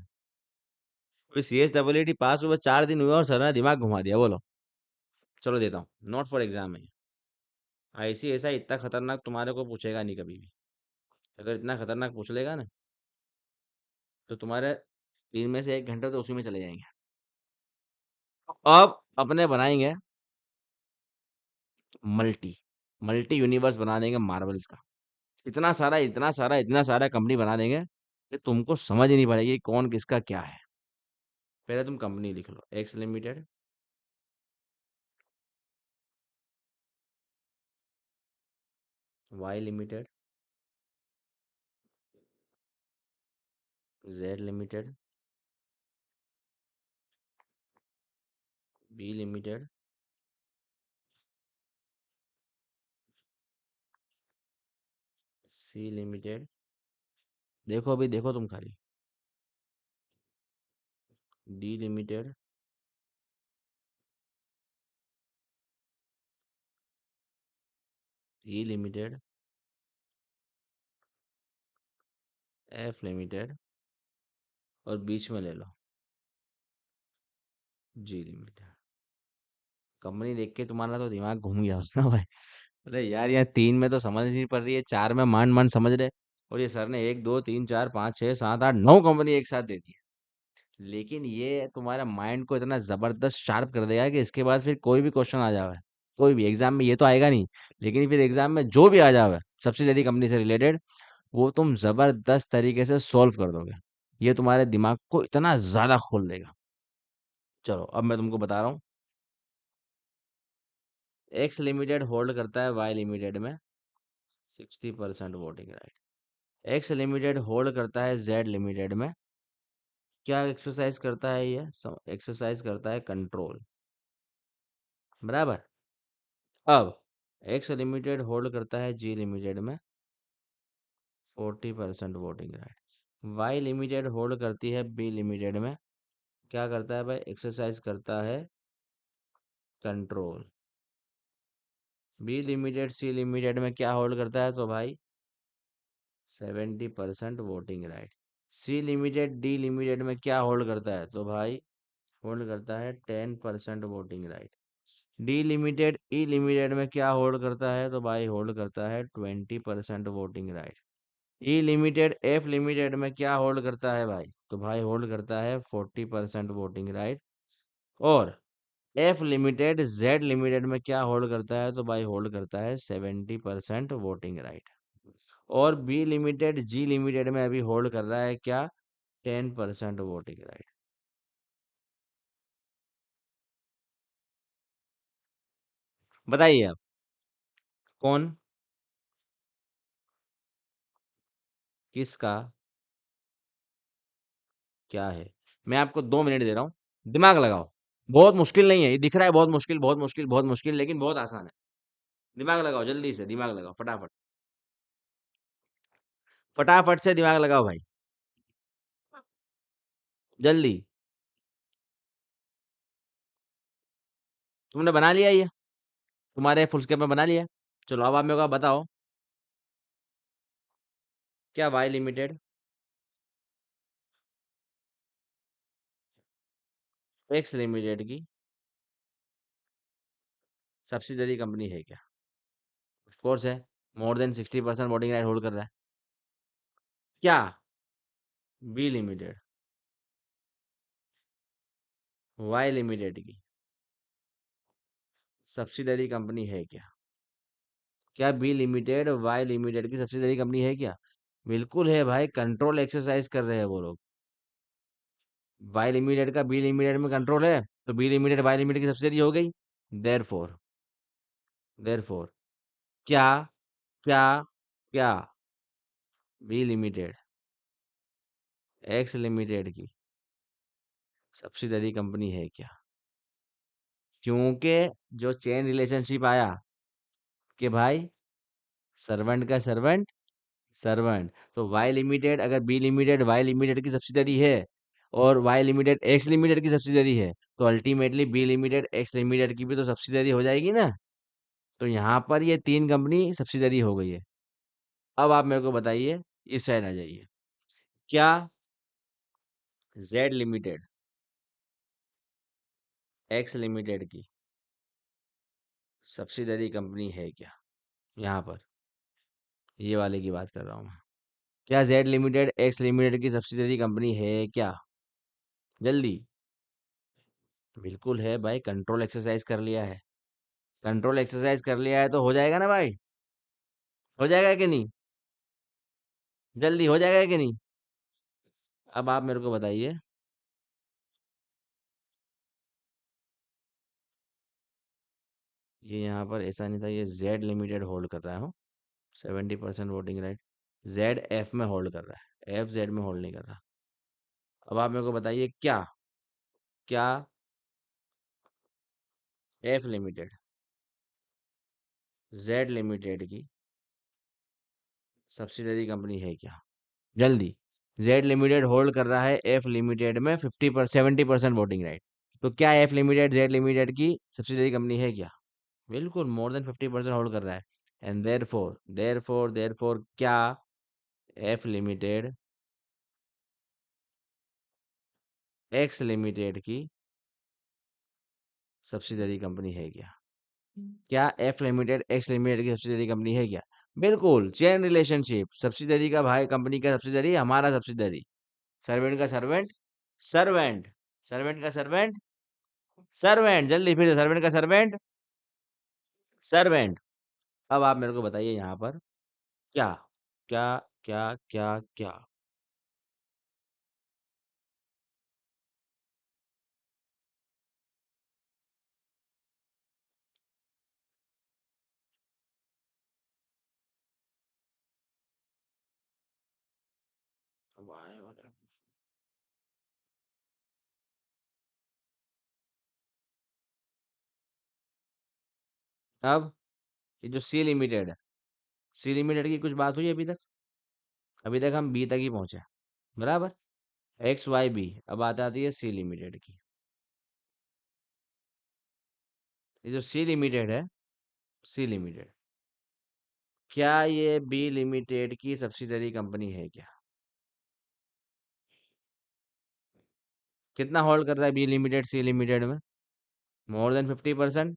Speaker 1: कोई सी एच डबल पास हुए 4 दिन हुए और सर ने दिमाग घुमा दिया। बोलो। चलो देता हूँ, नॉट फॉर एग्जाम है। ऐसी ऐसा इतना खतरनाक तुम्हारे को पूछेगा नहीं कभी भी। अगर इतना खतरनाक पूछ लेगा ना तो तुम्हारे 3 में से 1 घंटे तो उसी में चले जाएंगे। अब अपने बनाएंगे मल्टी मल्टी यूनिवर्स बना देंगे मार्वल्स का। इतना सारा इतना सारा इतना सारा कंपनी बना देंगे कि तुमको समझ ही नहीं पड़ेगी कौन किसका क्या है। पहले तुम कंपनी लिख लो, X limited, Y limited, Z limited, B limited, C limited. देखो अभी देखो तुम खाली, D limited, E limited, F limited और बीच में ले लो जी लिमिटेड। कंपनी देख के तुम्हारा तो दिमाग घूम गया होगा ना भाई। अरे यार यहाँ 3 में तो समझ नहीं पड़ रही है, 4 में मान मान समझ रहे, और ये सर ने 1 2 3 4 5 6 7 8 9 कंपनी एक साथ दे दी। लेकिन ये तुम्हारा माइंड को इतना जबरदस्त शार्प कर देगा कि इसके बाद फिर कोई भी क्वेश्चन आ जावे, कोई भी एग्जाम में, ये तो आएगा नहीं, लेकिन फिर एग्जाम में जो भी आ जावे सब्सिडरी कंपनी से रिलेटेड, वो तुम जबरदस्त तरीके से सॉल्व कर दोगे। ये तुम्हारे दिमाग को इतना ज्यादा खोल देगा। चलो अब मैं तुमको बता रहा हूँ। एक्स लिमिटेड होल्ड करता है वाई लिमिटेड में 60% voting right. X limited hold करता है जेड लिमिटेड में, क्या एक्सरसाइज करता है ये? एक्सरसाइज करता है कंट्रोल, बराबर। अब एक्स लिमिटेड होल्ड करता है जी लिमिटेड में 40% voting right. Y limited hold करती है बी लिमिटेड में, क्या करता है भाई? एक्सरसाइज करता है control. B limited C limited में क्या होल्ड करता है? तो भाई 70% voting right. C limited D limited में क्या होल्ड करता है? तो भाई होल्ड करता है 10% voting right. D limited E limited में क्या होल्ड करता है? तो भाई होल्ड करता है 20% वोटिंग राइट। ई लिमिटेड एफ लिमिटेड में क्या होल्ड करता है भाई? तो भाई होल्ड करता है 40% वोटिंग राइट। और एफ लिमिटेड जेड लिमिटेड में क्या होल्ड करता है? तो भाई होल्ड करता है 70% वोटिंग राइट। और बी लिमिटेड जी लिमिटेड में अभी होल्ड कर रहा है क्या? 10% वोटिंग राइट। बताइए आप, कौन किसका क्या है? मैं आपको 2 मिनट दे रहा हूँ, दिमाग लगाओ। बहुत मुश्किल नहीं है, ये दिख रहा है बहुत मुश्किल बहुत मुश्किल बहुत मुश्किल, लेकिन बहुत आसान है। दिमाग लगाओ, जल्दी से दिमाग लगाओ, फटाफट, फटाफट से दिमाग लगाओ भाई, जल्दी। तुमने बना लिया ये? तुम्हारे फुल स्केप में बना लिया? चलो अब आप मेरे को आप बताओ, क्या वाई लिमिटेड एक्स लिमिटेड की सब्सिडरी कंपनी है क्या? ऑफ कोर्स है। More than 60% voting right hold कर रहा है। क्या? B limited. वाई लिमिटेड की सब्सिडरी कंपनी है क्या? क्या बी लिमिटेड वाई लिमिटेड की सब्सिडरी कंपनी है क्या? बिल्कुल है भाई, कंट्रोल एक्सरसाइज कर रहे हैं वो लोग। वाई लिमिटेड का बी लिमिटेड में कंट्रोल है, तो बी लिमिटेड वाई लिमिटेड की सब्सिडरी हो गई। देयरफॉर देयरफॉर क्या क्या क्या बी लिमिटेड एक्स लिमिटेड की सब्सिडरी कंपनी है क्या? क्योंकि जो चेन रिलेशनशिप आया कि भाई सर्वेंट का सर्वेंट सर्वेंट, तो वाई लिमिटेड अगर बी लिमिटेड वाई लिमिटेड की सब्सिडरी है और वाई लिमिटेड एक्स लिमिटेड की सब्सिडरी है, तो ultimately B limited X limited की भी तो सब्सिडरी हो जाएगी ना। तो यहाँ पर ये तीन कंपनी सब्सिडरी हो गई है। अब आप मेरे को बताइए, इस साइड आ जाइए। क्या जेड लिमिटेड एक्स लिमिटेड की सब्सिडरी कंपनी है क्या? यहाँ पर ये वाले की बात कर रहा हूँ मैं। क्या जेड लिमिटेड एक्स लिमिटेड की सब्सिडरी कंपनी है क्या? जल्दी। बिल्कुल है भाई, कंट्रोल एक्सरसाइज कर लिया है। कंट्रोल एक्सरसाइज कर लिया है तो हो जाएगा ना भाई। हो जाएगा कि नहीं? जल्दी हो जाएगा कि नहीं? अब आप मेरे को बताइए। ये यहाँ पर ऐसा नहीं था, ये जेड लिमिटेड होल्ड कर रहा है हो 70% वोटिंग राइट। जेड एफ में होल्ड कर रहा है, एफ जेड में होल्ड नहीं कर रहा। अब आप मेरे को बताइए, क्या क्या एफ लिमिटेड जेड लिमिटेड की सब्सिडरी कंपनी है क्या? जल्दी। जेड लिमिटेड होल्ड कर रहा है एफ लिमिटेड में 70% वोटिंग राइट। तो क्या एफ लिमिटेड जेड लिमिटेड की सब्सिडरी कंपनी है क्या? बिल्कुल, मोर देन 50% होल्ड कर रहा है। एंड देयरफॉर क्या एफ लिमिटेड एक्स लिमिटेड की सब्सिडरी कंपनी है क्या? क्या एफ लिमिटेड एक्स लिमिटेड की सब्सिडरी कंपनी है क्या? बिल्कुल, चेन रिलेशनशिप, सब्सिडरी का भाई, कंपनी का सब्सिडरी, हमारा सब्सिडरी। सर्वेंट का सर्वेंट सर्वेंट सर्वेंट का सर्वेंट सर्वेंट, जल्दी फिर से, सर्वेंट का सर्वेंट सर्वेंट। अब आप मेरे को बताइए यहाँ पर, क्या क्या क्या अब ये जो सी लिमिटेड है, सी लिमिटेड की कुछ बात हुई अभी तक? अभी तक हम बी तक ही पहुंचे, बराबर। X Y B. अब बात आती है सी लिमिटेड की। ये जो सी लिमिटेड है, सी लिमिटेड, क्या ये बी लिमिटेड की सब्सिडरी कंपनी है क्या? कितना होल्ड कर रहा है बी लिमिटेड सी लिमिटेड में? मोर देन 50%।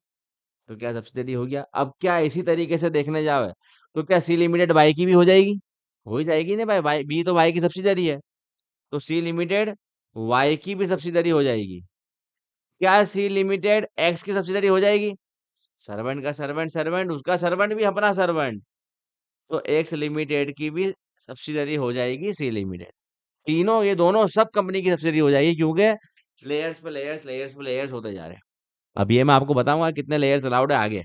Speaker 1: तो क्या सब्सिडरी हो गया? अब क्या इसी तरीके से देखने जावे तो क्या सी लिमिटेड वाई की भी हो जाएगी? हो ही जाएगी ना भाई, वाई बी तो वाई की सब्सिडरी है। तो सी लिमिटेड वाई की भी सब्सिडरी हो जाएगी। क्या सी लिमिटेड एक्स की सब्सिडरी हो जाएगी? सर्वेंट का सर्वेंट सर्वेंट, उसका सर्वेंट भी अपना सर्वेंट, तो एक्स लिमिटेड की भी सब्सिडरी हो जाएगी सी लिमिटेड। तीनों, ये दोनों सब कंपनी की सब्सिडरी हो जाएगी, क्योंकि लेयर्स पे लेयर्स लेयर्स पे लेयर्स होते जा रहे हैं। अब ये मैं आपको बताऊंगा कितने लेयर्स अलाउड है आगे।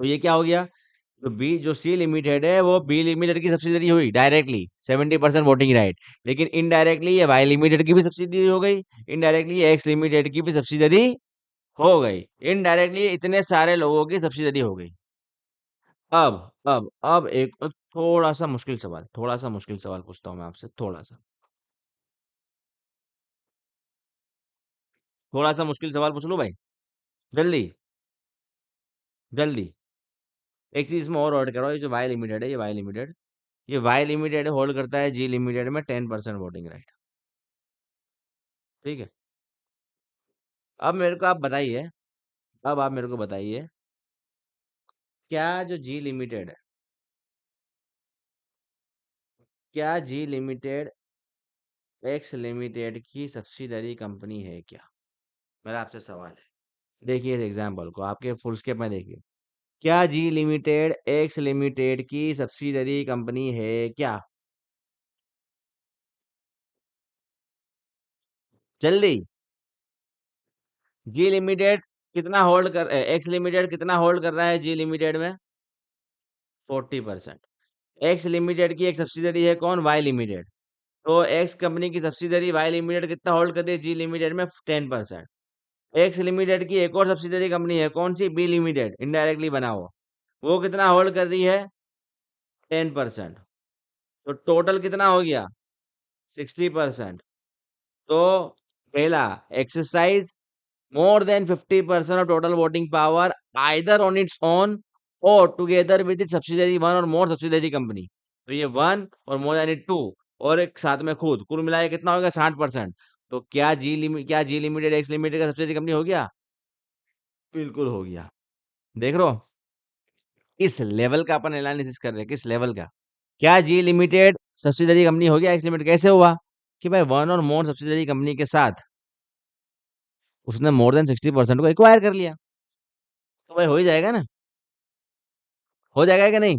Speaker 1: तो ये क्या हो गया? जो सी लिमिटेड है वो बी लिमिटेड की सब्सिडरी हुई डायरेक्टली, 70% वोटिंग राइट। लेकिन इनडायरेक्टली ये वाई लिमिटेड की भी सब्सिडरी हो गई, इनडायरेक्टली ये एक्स लिमिटेड की भी सब्सिडरी हो गई, इनडायरेक्टली इतने सारे लोगों की सब्सिडरी हो गई। अब एक थोड़ा सा मुश्किल सवाल पूछता हूँ मैं आपसे, थोड़ा सा मुश्किल सवाल पूछ लूं भाई? जल्दी जल्दी। एक चीज में और ऐड करो, ये जो वाई लिमिटेड है, ये वाई लिमिटेड होल्ड करता है जी लिमिटेड में 10% वोटिंग राइट। ठीक है। अब मेरे को आप बताइए अब आप मेरे को बताइए क्या जो जी लिमिटेड है, क्या जी लिमिटेड एक्स लिमिटेड की सब्सिडरी कंपनी है क्या? मेरा आपसे सवाल है। देखिए इस एग्जाम्पल को आपके फुल स्केप में देखिए। क्या जी लिमिटेड एक्स लिमिटेड की सब्सिडरी कंपनी है क्या? जल्दी। जी लिमिटेड कितना होल्ड कर एक्स लिमिटेड कितना होल्ड कर रहा है जी लिमिटेड में? 40%। एक्स लिमिटेड की एक सब्सिडरी है कौन? Y limited. तो एक्स कंपनी की सब्सिडरी वाई लिमिटेड कितना होल्ड कर रही है जी लिमिटेड में? 10%। एक्स लिमिटेड की एक और सब्सिडरी कंपनी है कौन सी? बी लिमिटेड, इनडायरेक्टली बना हुआ। वो कितना होल्ड कर रही है? 10%। तो टोटल कितना हो गया? 60%। तो पहला exercise more than 50% of total voting power either on its own or together with its subsidiary one or more subsidiary company। तो ये वन और मोर देन इट टू और एक साथ में खुद, कुल मिलाकर कितना होगा? 60%। तो क्या जी लिमिटेड एक्स लिमिटेड का सब्सिडरी कंपनी हो गया? बिल्कुल हो गया। देख रहे हो किस लेवल का अपन एनालिसिस कर रहे हैं, किस लेवल का। क्या जी लिमिटेड सब्सिडरी कंपनी हो गया एक्स लिमिटेड? कैसे हुआ कि भाई वन और मोर सब्सिडरी कंपनी के साथ उसने मोर देन 60% को एक्वायर कर लिया। तो भाई हो ही जाएगा ना, हो जाएगा कि नहीं?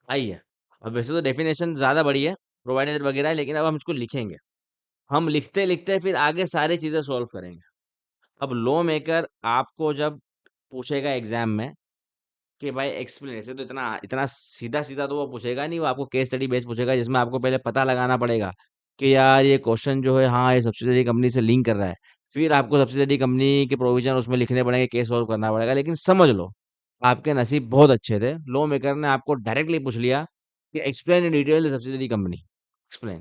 Speaker 1: आइए, अब वैसे तो डेफिनेशन ज़्यादा बड़ी है, प्रोवाइडेड वगैरह है, लेकिन अब हम इसको लिखेंगे। हम लिखते-लिखते फिर आगे सारी चीज़ें सॉल्व करेंगे। अब लॉ मेकर आपको जब पूछेगा एग्ज़ाम में कि भाई एक्सप्लेन, ऐसे तो इतना इतना सीधा-सीधा तो वो पूछेगा नहीं, वो आपको केस स्टडी बेस्ड पूछेगा जिसमें आपको पहले पता लगाना पड़ेगा कि यार ये क्वेश्चन जो है हाँ, ये सब्सिडियरी कंपनी से लिंक कर रहा है। फिर आपको सब्सिडियरी कंपनी के प्रोविज़न उसमें लिखने पड़ेंगे, केस सॉल्व करना पड़ेगा। लेकिन समझ लो, आपके नसीब बहुत अच्छे थे। लॉ मेकर ने आपको डायरेक्टली पूछ लिया कि explain in detail the subsidiary company, explain.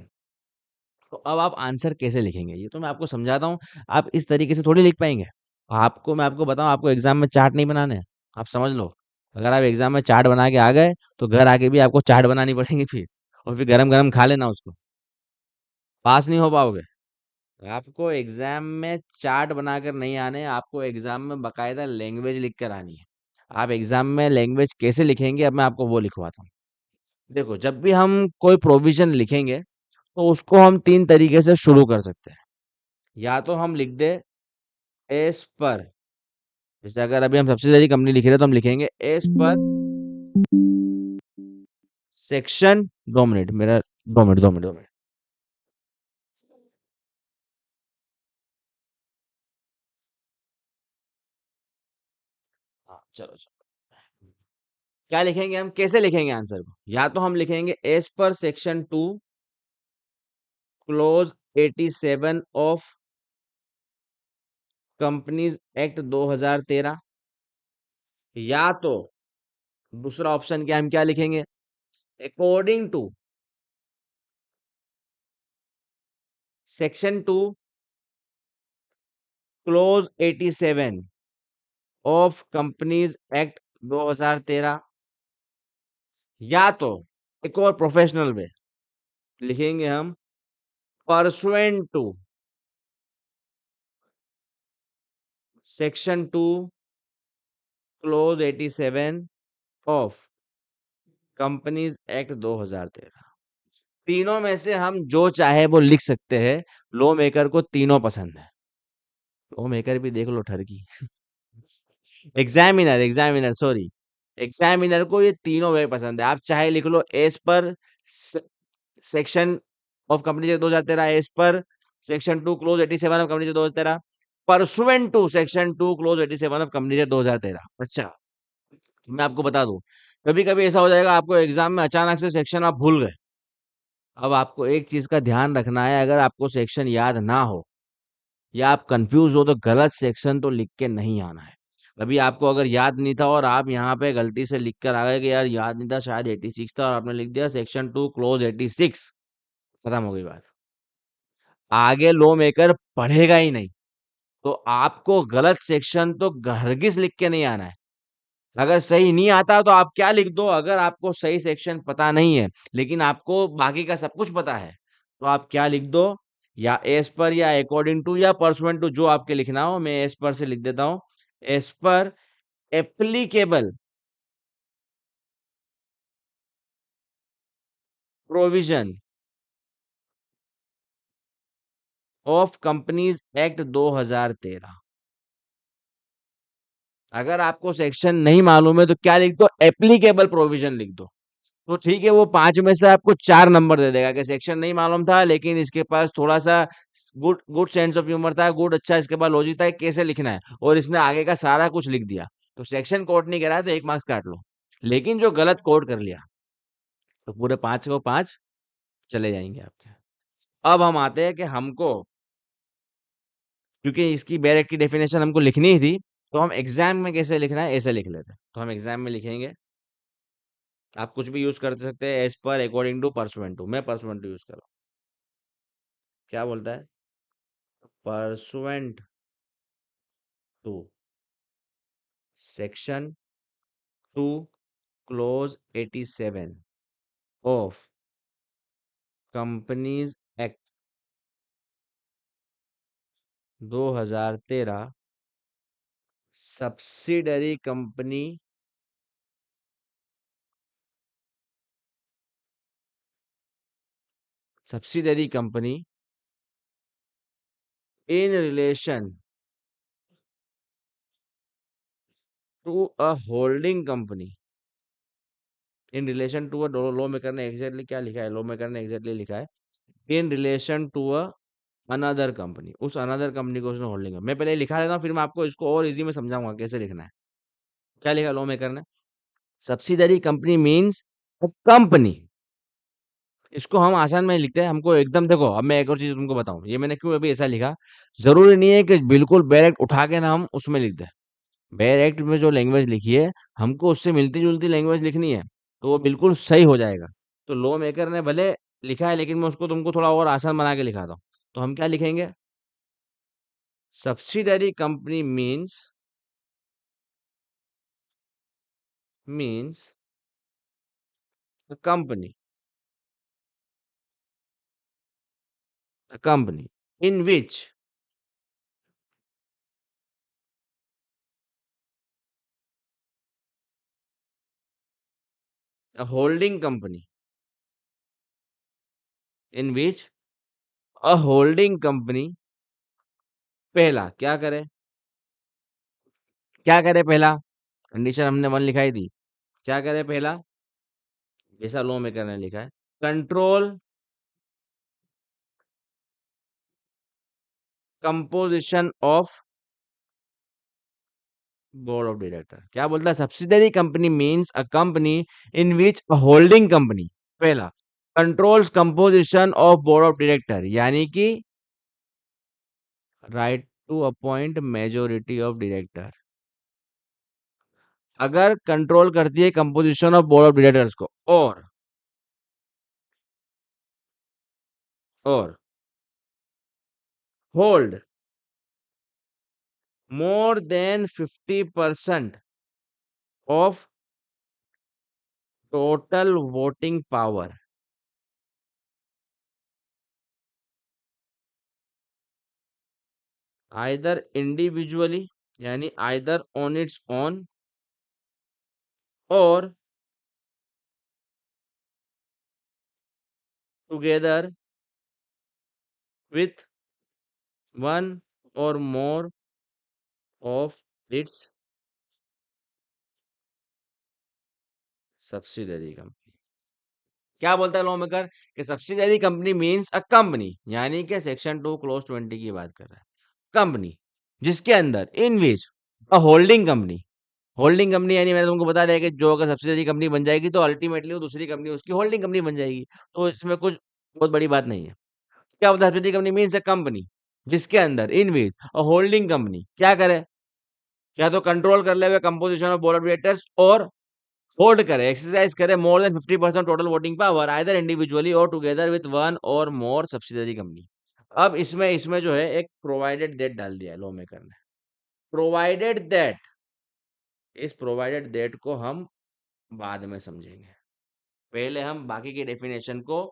Speaker 1: तो अब आप आंसर कैसे लिखेंगे? ये तो मैं आपको समझाता हूँ। आप इस तरीके से थोड़ी लिख पाएँगे। मैं आपको बताऊँ, आपको एग्ज़ाम में चार्ट नहीं बनाने हैं। आप समझ लो, अगर आप एग्ज़ाम में चार्ट बना के आ गए, तो घर आके भी आपको चार्ट बनानी पड़ेगी फिर और फिर गरम-गरम खा लेना उसको। पास नहीं हो पाओगे। आपको एग्ज़ाम में चार्ट बनाकर नहीं आने, आपको एग्ज़ाम में बाकायदा लैंग्वेज लिख कर आनी है। आप एग्ज़ाम में लैंग्वेज कैसे लिखेंगे, अब मैं आपको वो लिखवाता हूँ। देखो, जब भी हम कोई प्रोविज़न लिखेंगे, तो उसको हम 3 तरीके से शुरू कर सकते हैं। या तो हम लिख दें एज़ पर, जैसे अगर अभी हम सब्सिडियरी कंपनी लिख रहे हैं, तो हम लिखेंगे एज़ पर सेक्शन। 2 मिनट मेरा, 2 मिनट, 2 मिनट, 2 मिनट। हाँ, चलो, चलो। क्या लिखेंगे हम, कैसे लिखेंगे आंसर को? या तो हम लिखेंगे as per section 2 clause 87 of companies act 2013, या तो दूसरा ऑप्शन क्या, हम क्या लिखेंगे? According to section 2 clause 87 of companies act 2013, या तो एक और प्रोफेशनल वे लिखेंगे हम pursuant to section 2 clause 87 of companies act 2013। तीनों में से हम जो चाहे वो लिख सकते हैं। लॉ मेकर को तीनों पसंद है। लॉ मेकर भी देख लो ठरकी। एग्जामिनर सॉरी, एग्जामिनर को ये तीनों वे पसंद है। आप चाहे लिख लो as per section of company act 2013, as per section 2 clause 87 of company act 2013, pursuant to section 2 clause 87 of company act 2013। अच्छा, मैं आपको बता दूं, कभी कभी ऐसा हो जाएगा आपको एग्जाम में अचानक से सेक्शन आप भूल गए। अब आपको एक चीज का ध्यान रखना है, अगर आपको सेक्शन याद ना हो या आप कंफ्यूज हो, तो गलत सेक्शन तो लिख के नहीं आना है। अभी आपको अगर याद नहीं था और आप यहाँ पे गलती से लिख कर आ गए कि यार याद नहीं था, शायद 86 था, और आपने लिख दिया सेक्शन 2 क्लोज 86, खत्म हो गई बात। आगे लॉ मेकर पढ़ेगा ही नहीं। तो आपको गलत सेक्शन तो हरगिज लिख के नहीं आना है। अगर सही नहीं आता तो आप क्या लिख दो, अगर आपको सही सेक्शन पता नहीं है लेकिन आपको बाकी का सब कुछ पता है, तो आप क्या लिख दो, या एज पर या अकॉर्डिंग टू या परसुएंट टू, जो आपके लिखना हो। मैं एज पर से लिख देता हूं, as per applicable provision of companies act 2013। अगर आपको सेक्शन नहीं मालूम है तो क्या लिख दो, एप्लीकेबल प्रोविजन लिख दो। तो ठीक है, वो 5 में से आपको 4 नंबर दे देगा कि सेक्शन नहीं मालूम था, लेकिन इसके पास थोड़ा-सा good good sense of humour था, गुड अच्छा इसके पास लॉजिक था कि कैसे लिखना है, और इसने आगे का सारा कुछ लिख दिया। तो सेक्शन कोट नहीं करा है तो 1 मार्क्स काट लो। लेकिन जो गलत कोट कर लिया, तो पूरे 5 को 5 चले जाएँगे आपके। अब हम आते हैं कि हमको, क्योंकि इसकी बैरेट की डेफिनेशन हमको लिखनी ही थी, तो हम एग्ज़ाम में कैसे लिखना है, ऐसे लिख लेते हैं। तो हम एग्ज़ाम में लिखेंगे, आप कुछ भी यूज़ कर सकते हैं, as per, according to, pursuant to. मैं परसुएंट टू यूज़ कर रहा हूँ। क्या बोलता है? Pursuant to section 2 clause 87 of companies act 2013, subsidiary company subsidiary company in relation to a holding company, in relation to a, law maker ने एग्जैक्टली क्या लिखा है, लॉ मेकर ने एग्जैक्टली लिखा है in relation to a another company, उस अनदर कंपनी को उसने होल्डिंग है। मैं पहले लिखा लेता हूँ, फिर मैं आपको इसको और इजी में समझाऊंगा कैसे लिखना है। क्या लिखा लॉ मेकर ने? Subsidiary company means a company. इसको हम आसान में लिखते हैं, हमको एकदम, देखो अब मैं एक और चीज तुमको बताऊं, ये मैंने क्यों अभी ऐसा लिखा। जरूरी नहीं है कि बिल्कुल डायरेक्ट उठा के ना हम उसमें लिख दें। डायरेक्ट में जो लैंग्वेज लिखी है, हमको उससे मिलती जुलती लैंग्वेज लिखनी है, तो वो बिल्कुल सही हो जाएगा। तो लॉ मेकर ने भले लिखा है, लेकिन मैं उसको तुमको थोड़ा और आसान बना के लिखाता हूँ। तो हम क्या लिखेंगे? Subsidiary company means company, company in which holding company, in which a holding company पहला क्या करे, क्या करे पहला, कंडीशन हमने 1 लिखाई थी। क्या करे पहला, जैसा लॉ मेकर ने लिखा है, control composition of board of director. क्या बोलता है? Subsidiary company means a company in which a holding company पहला controls composition of board of director, यानी कि right to appoint majority of director, अगर कंट्रोल करती है composition of board of directors को, और hold more than 50% of total voting power, either individually, यानी आइदर ऑन इट्स ओन, और टुगेदर विथ वन और more of its subsidiary company. क्या बोलता है लॉ मेकर? कि subsidiary company means a company, यानी कि सेक्शन 2 क्लॉज 20 की बात कर रहा है, कंपनी जिसके अंदर in which a holding company, holding company यानी मैंने तुमको बता दिया कि जो अगर सब्सिडरी कंपनी बन जाएगी तो अल्टीमेटली वो दूसरी कंपनी उसकी होल्डिंग कंपनी बन जाएगी। तो इसमें कुछ बहुत बड़ी बात नहीं है। क्या होता है? Subsidiary company means a company जिसके अंदर in which a holding company क्या करे, या तो कंट्रोल कर ले हुए composition of board of directors, और होल्ड करे, एक्सरसाइज करे मोर than 50% total voting power, either individually और टुगेदर विद वन और मोर सब्सिडरी कंपनी। अब इसमें इसमें जो है एक प्रोवाइडेड दैट डाल दिया है लॉ मेकर ने। प्रोवाइडेड दैट, इस प्रोवाइडेड दैट को हम बाद में समझेंगे। पहले हम बाकी की डेफिनेशन को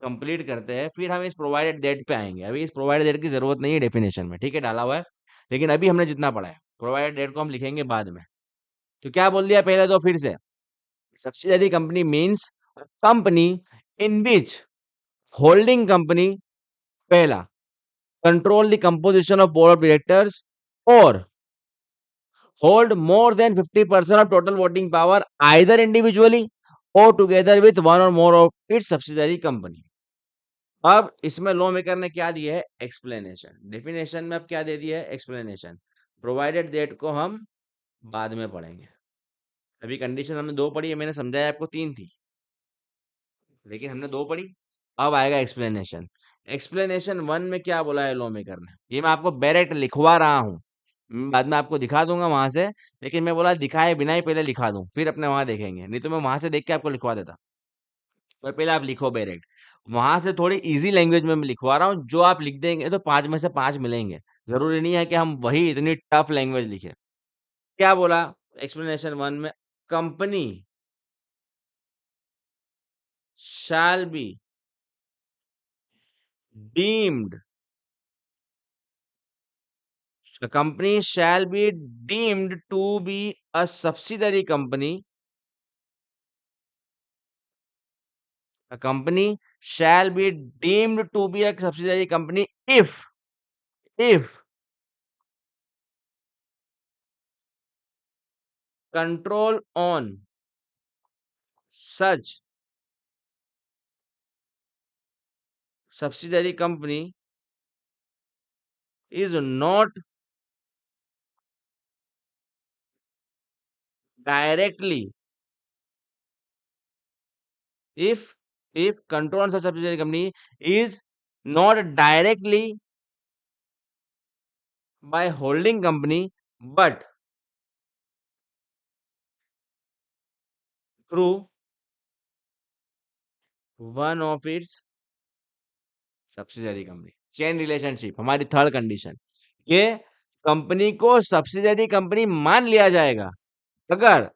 Speaker 1: कंप्लीट करते हैं, फिर हम इस प्रोवाइडेड दैट पे आएंगे। अभी इस प्रोवाइडेड दैट की जरूरत नहीं है डेफिनेशन में, ठीक है, डाला हुआ है, लेकिन अभी हमने जितना पढ़ा है, प्रोवाइडेड दैट को हम लिखेंगे बाद में। तो क्या बोल दिया पहले, तो फिर से, subsidiary company means company in which holding company, पहला, control the composition of board of directors और hold more than 50% of total voting power either individually or together with one or more of its subsidiary company. अब इसमें लॉ मेकर ने क्या दिया है? एक्सप्लेनेशन। डेफिनेशन में अब क्या दे दिया है? एक्सप्लेनेशन। प्रोवाइडेड दैट को हम बाद में पढ़ेंगे। अभी कंडीशन हमने दो पढ़ी है, मैंने समझाया आपको तीन थी, लेकिन हमने दो पढ़ी। अब आएगा एक्सप्लेनेशन। एक्सप्लेनेशन वन में क्या बोला है लॉ मेकर ने, ये मैं आपको डायरेक्ट लिखवा रहा हूँ, बाद में आपको दिखा दूंगा वहां से, लेकिन मैं बोला दिखाए बिना ही पहले लिखा दूं, फिर अपने वहां देखेंगे, नहीं तो मैं वहां से देख के आपको लिखवा देता। पर पहले आप लिखो डायरेक्ट, वहां से थोड़ी इजी लैंग्वेज में मैं लिखवा रहा हूँ, जो आप लिख देंगे तो पांच में से पांच मिलेंगे, जरूरी नहीं है कि हम वही इतनी टफ लैंग्वेज लिखे। क्या बोला एक्सप्लेनेशन वन में? Company shall be deemed, the company shall be deemed to be a subsidiary company. A company shall be deemed to be a subsidiary company if control on such subsidiary company is not directly, if control on such subsidiary company is not directly by holding company but through one of its subsidiary company. Chain relationship हमारी थर्ड कंडीशन, ये कंपनी को सब्सिडरी कंपनी मान लिया जाएगा अगर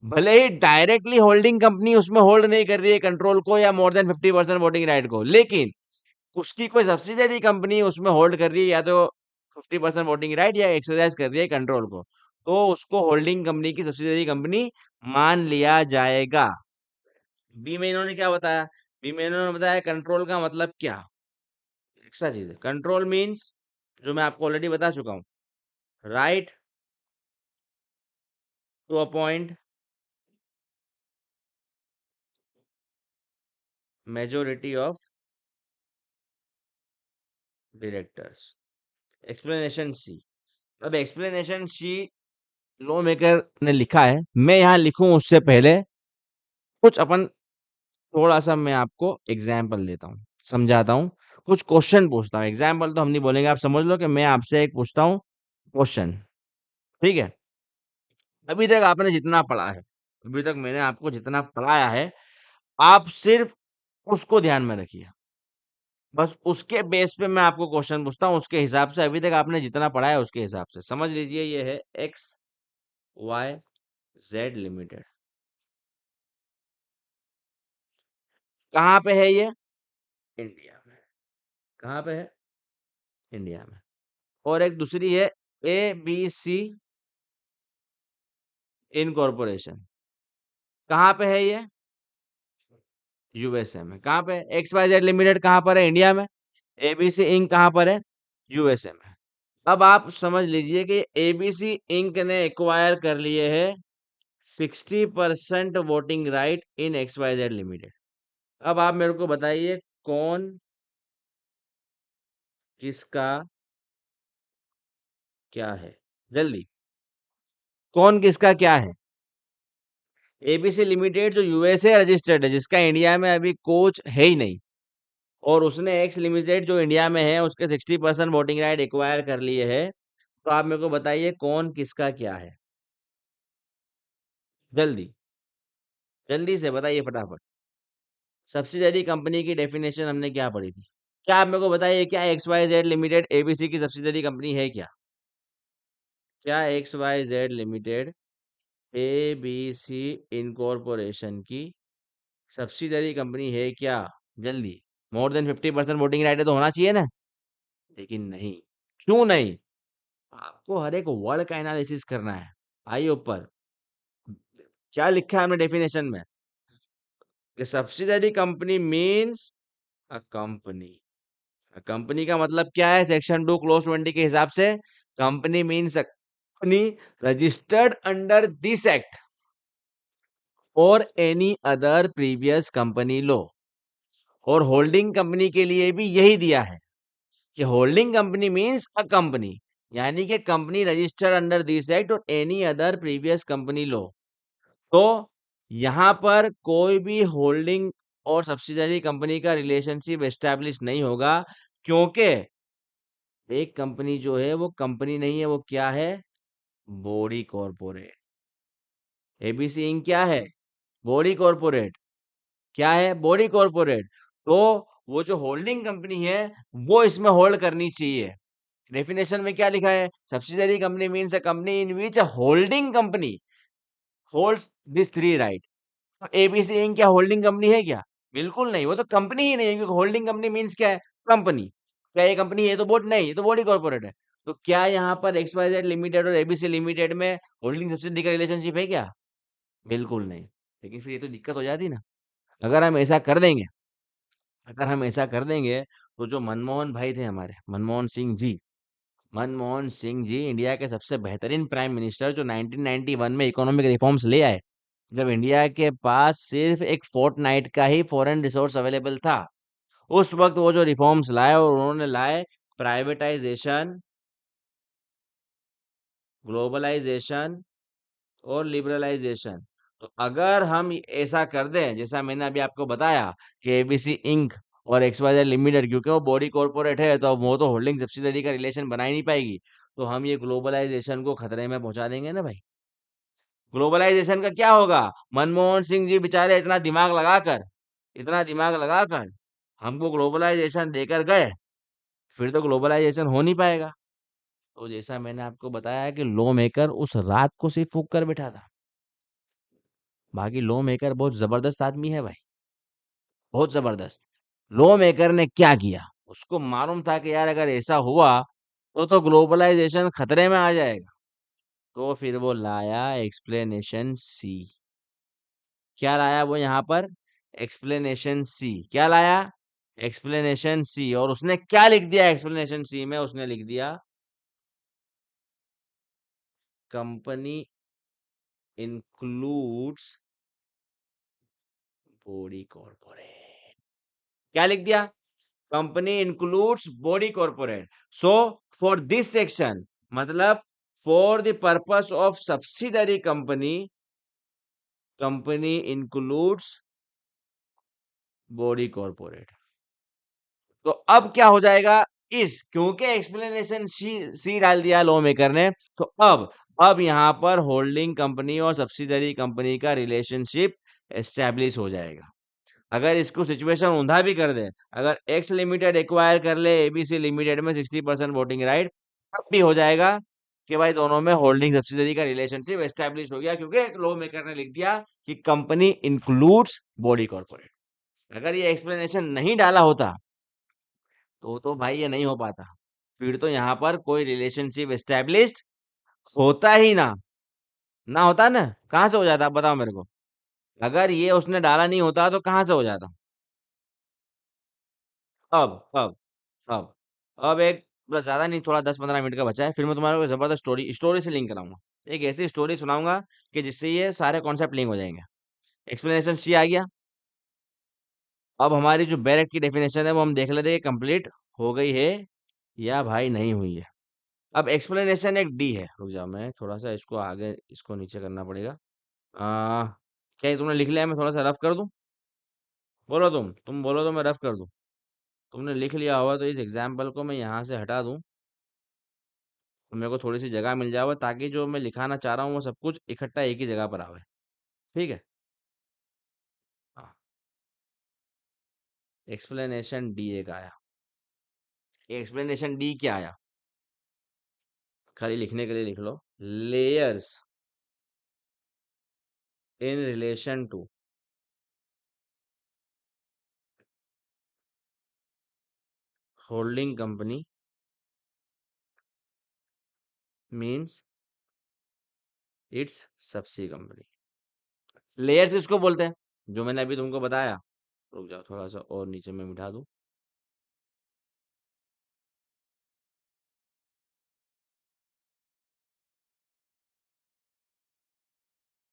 Speaker 1: भले ही डायरेक्टली होल्डिंग कंपनी उसमें होल्ड नहीं कर रही है कंट्रोल को या मोर देन 50% वोटिंग राइट को, लेकिन उसकी कोई सब्सिडरी कंपनी उसमें होल्ड कर रही है या तो 50% वोटिंग राइट या एक्सरसाइज कर रही है कंट्रोल को, तो उसको होल्डिंग कंपनी की सब्सिडरी कंपनी मान लिया जाएगा। बी में इन्होंने क्या बताया? बी में इन्होंने बताया कंट्रोल का मतलब क्या, एक्स्ट्रा चीज है। कंट्रोल मीन्स, जो मैं आपको ऑलरेडी बता चुका हूं, right to appoint majority of directors. Explanation C. अब एक्सप्लेनेशन सी लॉ मेकर ने लिखा है, मैं यहां लिखूं उससे पहले कुछ अपन थोड़ा सा मैं आपको एग्जाम्पल देता हूं, समझाता हूं, कुछ क्वेश्चन पूछता हूं। एग्जाम्पल तो हम नहीं बोलेंगे, आप समझ लो कि मैं आपसे एक पूछता हूं क्वेश्चन, ठीक है? अभी तक आपने जितना पढ़ा है, अभी तक मैंने आपको जितना पढ़ाया है, आप सिर्फ उसको ध्यान में रखिए, बस उसके बेस पे मैं आपको क्वेश्चन पूछता हूँ, उसके हिसाब से अभी तक आपने जितना पढ़ा है उसके हिसाब से समझ लीजिए। ये है एक्स वाई जेड लिमिटेड, कहाँ पे है ये? इंडिया में। कहाँ पे है? इंडिया में। और एक दूसरी है ए बी सी इनकॉर्पोरेशन, कहाँ पे है ये? यूएसए में। कहाँ पे? एक्स वाई जेड लिमिटेड कहाँ पर है? इंडिया में। एबीसी इंक कहाँ पर है? यूएसए में। अब आप समझ लीजिए कि एबीसी इंक ने एक्वायर कर लिए है 60% वोटिंग राइट इन एक्स वाई जेड लिमिटेड। अब आप मेरे को बताइए कौन किसका क्या है? जल्दी, कौन किसका क्या है? एबीसी लिमिटेड जो यूएसए रजिस्टर्ड है, जिसका इंडिया में अभी कोच है ही नहीं, और उसने एक्स लिमिटेड जो इंडिया में है उसके 60% वोटिंग राइट एक्वायर कर लिए है, तो आप मेरे को बताइए कौन किसका क्या है? जल्दी, जल्दी से बताइए फटाफट। सब्सिडरी कंपनी की डेफिनेशन हमने क्या पढ़ी थी? क्या आप मेरे को बताइए, क्या X Y Z limited ABC की सब्सिडरी कंपनी है क्या? क्या X Y Z limited ABC incorporation की सब्सिडरी कंपनी है क्या? जल्दी, मोर देन 50% वोटिंग राइट है तो होना चाहिए ना, लेकिन नहीं। क्यों नहीं? आपको हर एक वर्ड का एनालिसिस करना है। आइए ऊपर, क्या लिखा है हमने डेफिनेशन में? Subsidiary company means a company. Company का मतलब क्या है सेक्शन 2 क्लोज 20 के हिसाब से? Company means a company registered under this act और any other previous company law. और होल्डिंग कंपनी के लिए भी यही दिया है कि holding company means a company, यानी कि company registered under this act और any other previous company law. तो यहाँ पर कोई भी होल्डिंग और सब्सिडरी कंपनी का रिलेशनशिप एस्टैब्लिश नहीं होगा, क्योंकि एक कंपनी जो है वो कंपनी नहीं है, वो क्या है? Body corporate. एबीसी इंक क्या है? Body corporate. क्या है? Body corporate. तो वो जो होल्डिंग कंपनी है वो इसमें होल्ड करनी चाहिए। डेफिनेशन में क्या लिखा है? Subsidiary company means a company in which a holding company holds this three right. तो एबीसी इंक क्या होल्डिंग कंपनी है क्या? बिल्कुल नहीं, वो तो कंपनी ही नहीं है, क्योंकि होल्डिंग कंपनी मीन्स क्या है? कंपनी। क्या ये कंपनी है? तो बोर्ड नहीं, ये तो बॉडी कॉर्पोरेट है। तो क्या यहाँ पर एक्स वाई जेड लिमिटेड और एबीसी लिमिटेड में होल्डिंग सब्सिडी का रिलेशनशिप है क्या? बिल्कुल नहीं। लेकिन फिर ये तो दिक्कत हो जाती ना। अगर हम ऐसा कर देंगे, अगर हम ऐसा कर देंगे, तो जो मनमोहन भाई थे हमारे, मनमोहन सिंह जी, मनमोहन सिंह जी इंडिया के सबसे बेहतरीन प्राइम मिनिस्टर, जो 1991 में इकोनॉमिक रिफॉर्म्स ले आए, जब इंडिया के पास सिर्फ एक फोर्टनाइट का ही फॉरेन रिसोर्स अवेलेबल था। उस वक्त वो जो रिफॉर्म्स लाए, और उन्होंने लाए प्राइवेटाइजेशन, ग्लोबलाइजेशन और लिबरलाइजेशन। तो अगर हम ऐसा कर दें, जैसा मैंने अभी आपको बताया कि एबीसी इंक और एक्सवाईजेड लिमिटेड, क्योंकि वो बॉडी कॉर्पोरेट है, तो अब वो तो होल्डिंग सब्सिडरी का रिलेशन बना ही नहीं पाएगी, तो हम ये ग्लोबलाइजेशन को खतरे में पहुंचा देंगे ना भाई। ग्लोबलाइजेशन का क्या होगा? मनमोहन सिंह जी बेचारे इतना दिमाग लगाकर हमको ग्लोबलाइजेशन देकर गए, फिर तो ग्लोबलाइजेशन हो नहीं पाएगा। तो जैसा मैंने आपको बताया कि लॉ मेकर उस रात को सिर्फ फूक कर बैठा था। बाकी लॉ मेकर बहुत जबरदस्त आदमी है भाई, बहुत जबरदस्त। लॉ मेकर ने क्या किया? उसको मालूम था कि यार अगर ऐसा हुआ तो ग्लोबलाइजेशन खतरे में आ जाएगा। तो फिर वो लाया एक्सप्लेनेशन सी। क्या लाया वो यहाँ पर? एक्सप्लेनेशन सी। क्या लाया? एक्सप्लेनेशन सी। और उसने क्या लिख दिया एक्सप्लेनेशन सी में? उसने लिख दिया कंपनी इंक्लूड्स बॉडी कॉर्पोरेट। क्या लिख दिया? Company includes body corporate. So for this section, मतलब for the purpose of subsidiary company, company includes body corporate. तो अब क्या हो जाएगा? इस क्योंकि एक्सप्लेनेशन सी डाल दिया लॉ मेकर ने, तो अब यहां पर होल्डिंग कंपनी और सब्सिडरी कंपनी का रिलेशनशिप एस्टेब्लिश हो जाएगा। अगर इसको सिचुएशन ऊंधा भी कर दे, अगर एक्स लिमिटेड एक्वायर कर ले एबीसी लिमिटेड में 60% वोटिंग राइट, तब भी हो जाएगा कि भाई दोनों में होल्डिंग सब्सिडरी का रिलेशनशिप एस्टेब्लिश हो गया, क्योंकि लॉ मेकर ने लिख दिया कि कंपनी इंक्लूड्स बॉडी कॉर्पोरेट। अगर ये एक्सप्लेनेशन नहीं डाला होता तो भाई ये नहीं हो पाता। फिर तो यहाँ पर कोई रिलेशनशिप एस्टेब्लिश्ड होता ही ना। ना होता ना, कहाँ से हो जाता? आप बताओ मेरे को। अगर ये उसने डाला नहीं होता तो कहाँ से हो जाता? अब अब अब अब एक, बस ज्यादा नहीं, थोड़ा 10-15 मिनट का बचा है, फिर मैं तुम्हारे को जबरदस्त स्टोरी स्टोरी से लिंक कराऊंगा। एक ऐसी स्टोरी सुनाऊंगा कि जिससे ये सारे कॉन्सेप्ट लिंक हो जाएंगे। एक्सप्लेनेशन सी आ गया। अब हमारी जो बैरेट की डेफिनेशन है वो हम देख लेते हैं कंप्लीट हो गई है या भाई नहीं हुई है। अब एक्सप्लेनेशन एक डी है। रुक जाओ, मैं थोड़ा सा इसको आगे, इसको नीचे करना पड़ेगा। आ, क्या ये तुमने लिख लिया? मैं थोड़ा सा रफ कर दूं? बोलो, तुम बोलो तो मैं रफ कर दूं। तुमने लिख लिया होगा तो इस एग्जाम्पल को मैं यहाँ से हटा दूं, तो मेरे को थोड़ी सी जगह मिल जाए, ताकि जो मैं लिखाना चाह रहा हूँ वो सब कुछ इकट्ठा एक ही जगह पर आवे। ठीक है। हाँ, एक्सप्लेनेशन डी एक आया। एक्सप्लेनेशन डी क्या आया? खाली लिखने के लिए लिख लो। Layers in relation to holding company means its subsidiary company. Layers किसको बोलते हैं? जो मैंने अभी तुमको बताया। रुक जाओ थोड़ा सा और नीचे में मिटा दूं।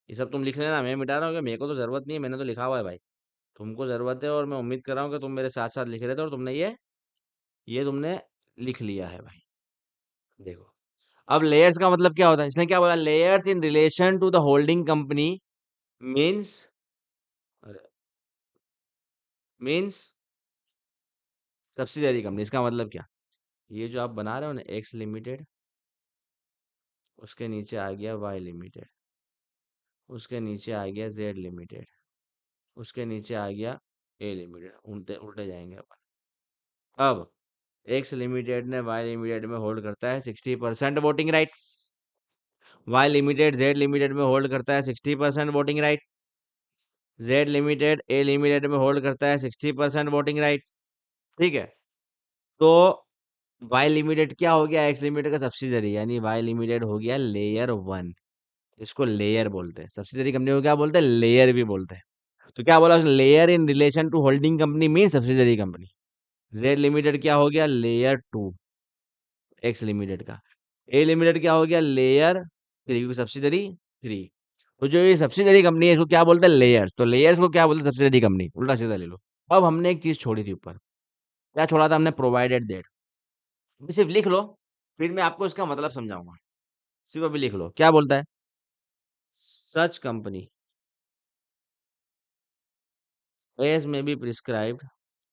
Speaker 1: ये सब तुम लिख लेना, मैं मिटा रहा हूँ, कि मेरे को तो जरूरत नहीं है, मैंने तो लिखा हुआ है भाई। तुमको जरूरत है, और मैं उम्मीद कर रहा हूँ कि तुम मेरे साथ साथ लिख रहे थे, और तुमने ये तुमने लिख लिया है भाई। देखो, अब लेयर्स का मतलब क्या होता है, इसने क्या बोला, layers in relation to the holding company means, means subsidiary company. इसका मतलब क्या, ये जो आप बना रहे हो ना, एक्स लिमिटेड, उसके नीचे आ गया वाई लिमिटेड, उसके नीचे आ गया जेड लिमिटेड, उसके नीचे आ गया ए लिमिटेड, उल्टे उल्टे जाएंगे अपन। अब एक्स लिमिटेड ने वाई लिमिटेड में होल्ड करता है 60% voting right, Y limited Z limited में होल्ड करता है 60% voting right, Z limited A limited में होल्ड करता है 60% वोटिंग राइट। ठीक है, तो वाई लिमिटेड क्या हो गया, एक्स लिमिटेड का सब्सिडरी, यानी वाई लिमिटेड हो गया लेयर वन। इसको लेयर बोलते हैं, सब्सिडरी कंपनी को क्या बोलते हैं, लेयर भी बोलते हैं। तो क्या बोला उसने, layer in relation to holding company mean subsidiary company. Z limited क्या हो गया, लेयर टू एक्स लिमिटेड का। ए लिमिटेड क्या हो गया, लेयर थ्री, क्योंकि सब्सिडरी थ्री। तो जो ये सब्सिडरी कंपनी है इसको क्या बोलते हैं, लेयर्स। तो लेयर्स को क्या बोलते हैं, सब्सिडरी कंपनी, उल्टा सीधा ले लो। अब हमने एक चीज छोड़ी थी ऊपर, क्या छोड़ा था हमने, प्रोवाइडेड दैट। सिर्फ लिख लो, फिर मैं आपको इसका मतलब समझाऊंगा। सिर्फ अभी लिख लो, क्या बोलता है, सच कंपनी एज में बी प्रिस्क्राइब्ड।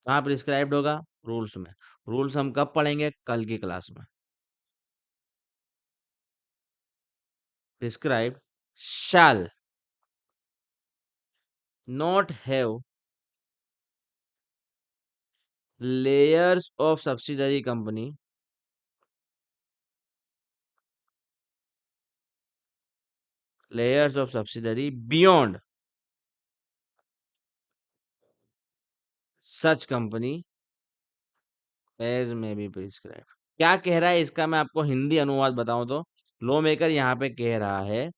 Speaker 1: कहाँ प्रिस्क्राइब्ड होगा, रूल्स में। रूल्स हम कब पढ़ेंगे, कल की क्लास में। Prescribed shall not have layers of subsidiary company, layers of subsidiary beyond such company as may be prescribed। क्या कह रहा है इसका, मैं आपको हिंदी अनुवाद बताऊं तो, लॉ मेकर यहाँ पे कह रहा है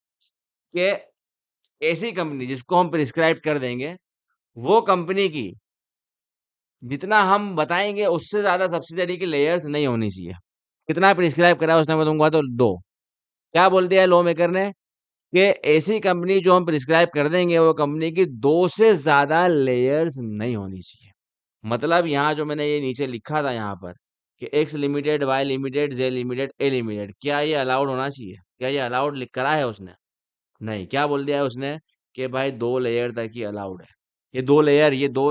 Speaker 1: कि ऐसी कंपनी जिसको हम प्रिस्क्राइब कर देंगे, वो कंपनी की जितना हम बताएंगे उससे ज्यादा सब्सिडरी की लेयर्स नहीं होनी चाहिए। कितना प्रिस्क्राइब करा है उसने, मैं तुमको तो दो। क्या बोल दिया है लॉ मेकर ने, कि ऐसी कंपनी जो हम प्रिस्क्राइब कर देंगे वो कंपनी की दो से ज्यादा लेयर्स नहीं होनी चाहिए। मतलब यहाँ जो मैंने ये नीचे लिखा था यहाँ पर, कि X limited Y limited Z limited A limited, क्या ये अलाउड होना चाहिए, क्या ये अलाउड लिख करा है उसने, नहीं। क्या बोल दिया है उसने, कि भाई दो लेयर तक ही अलाउड है। ये दो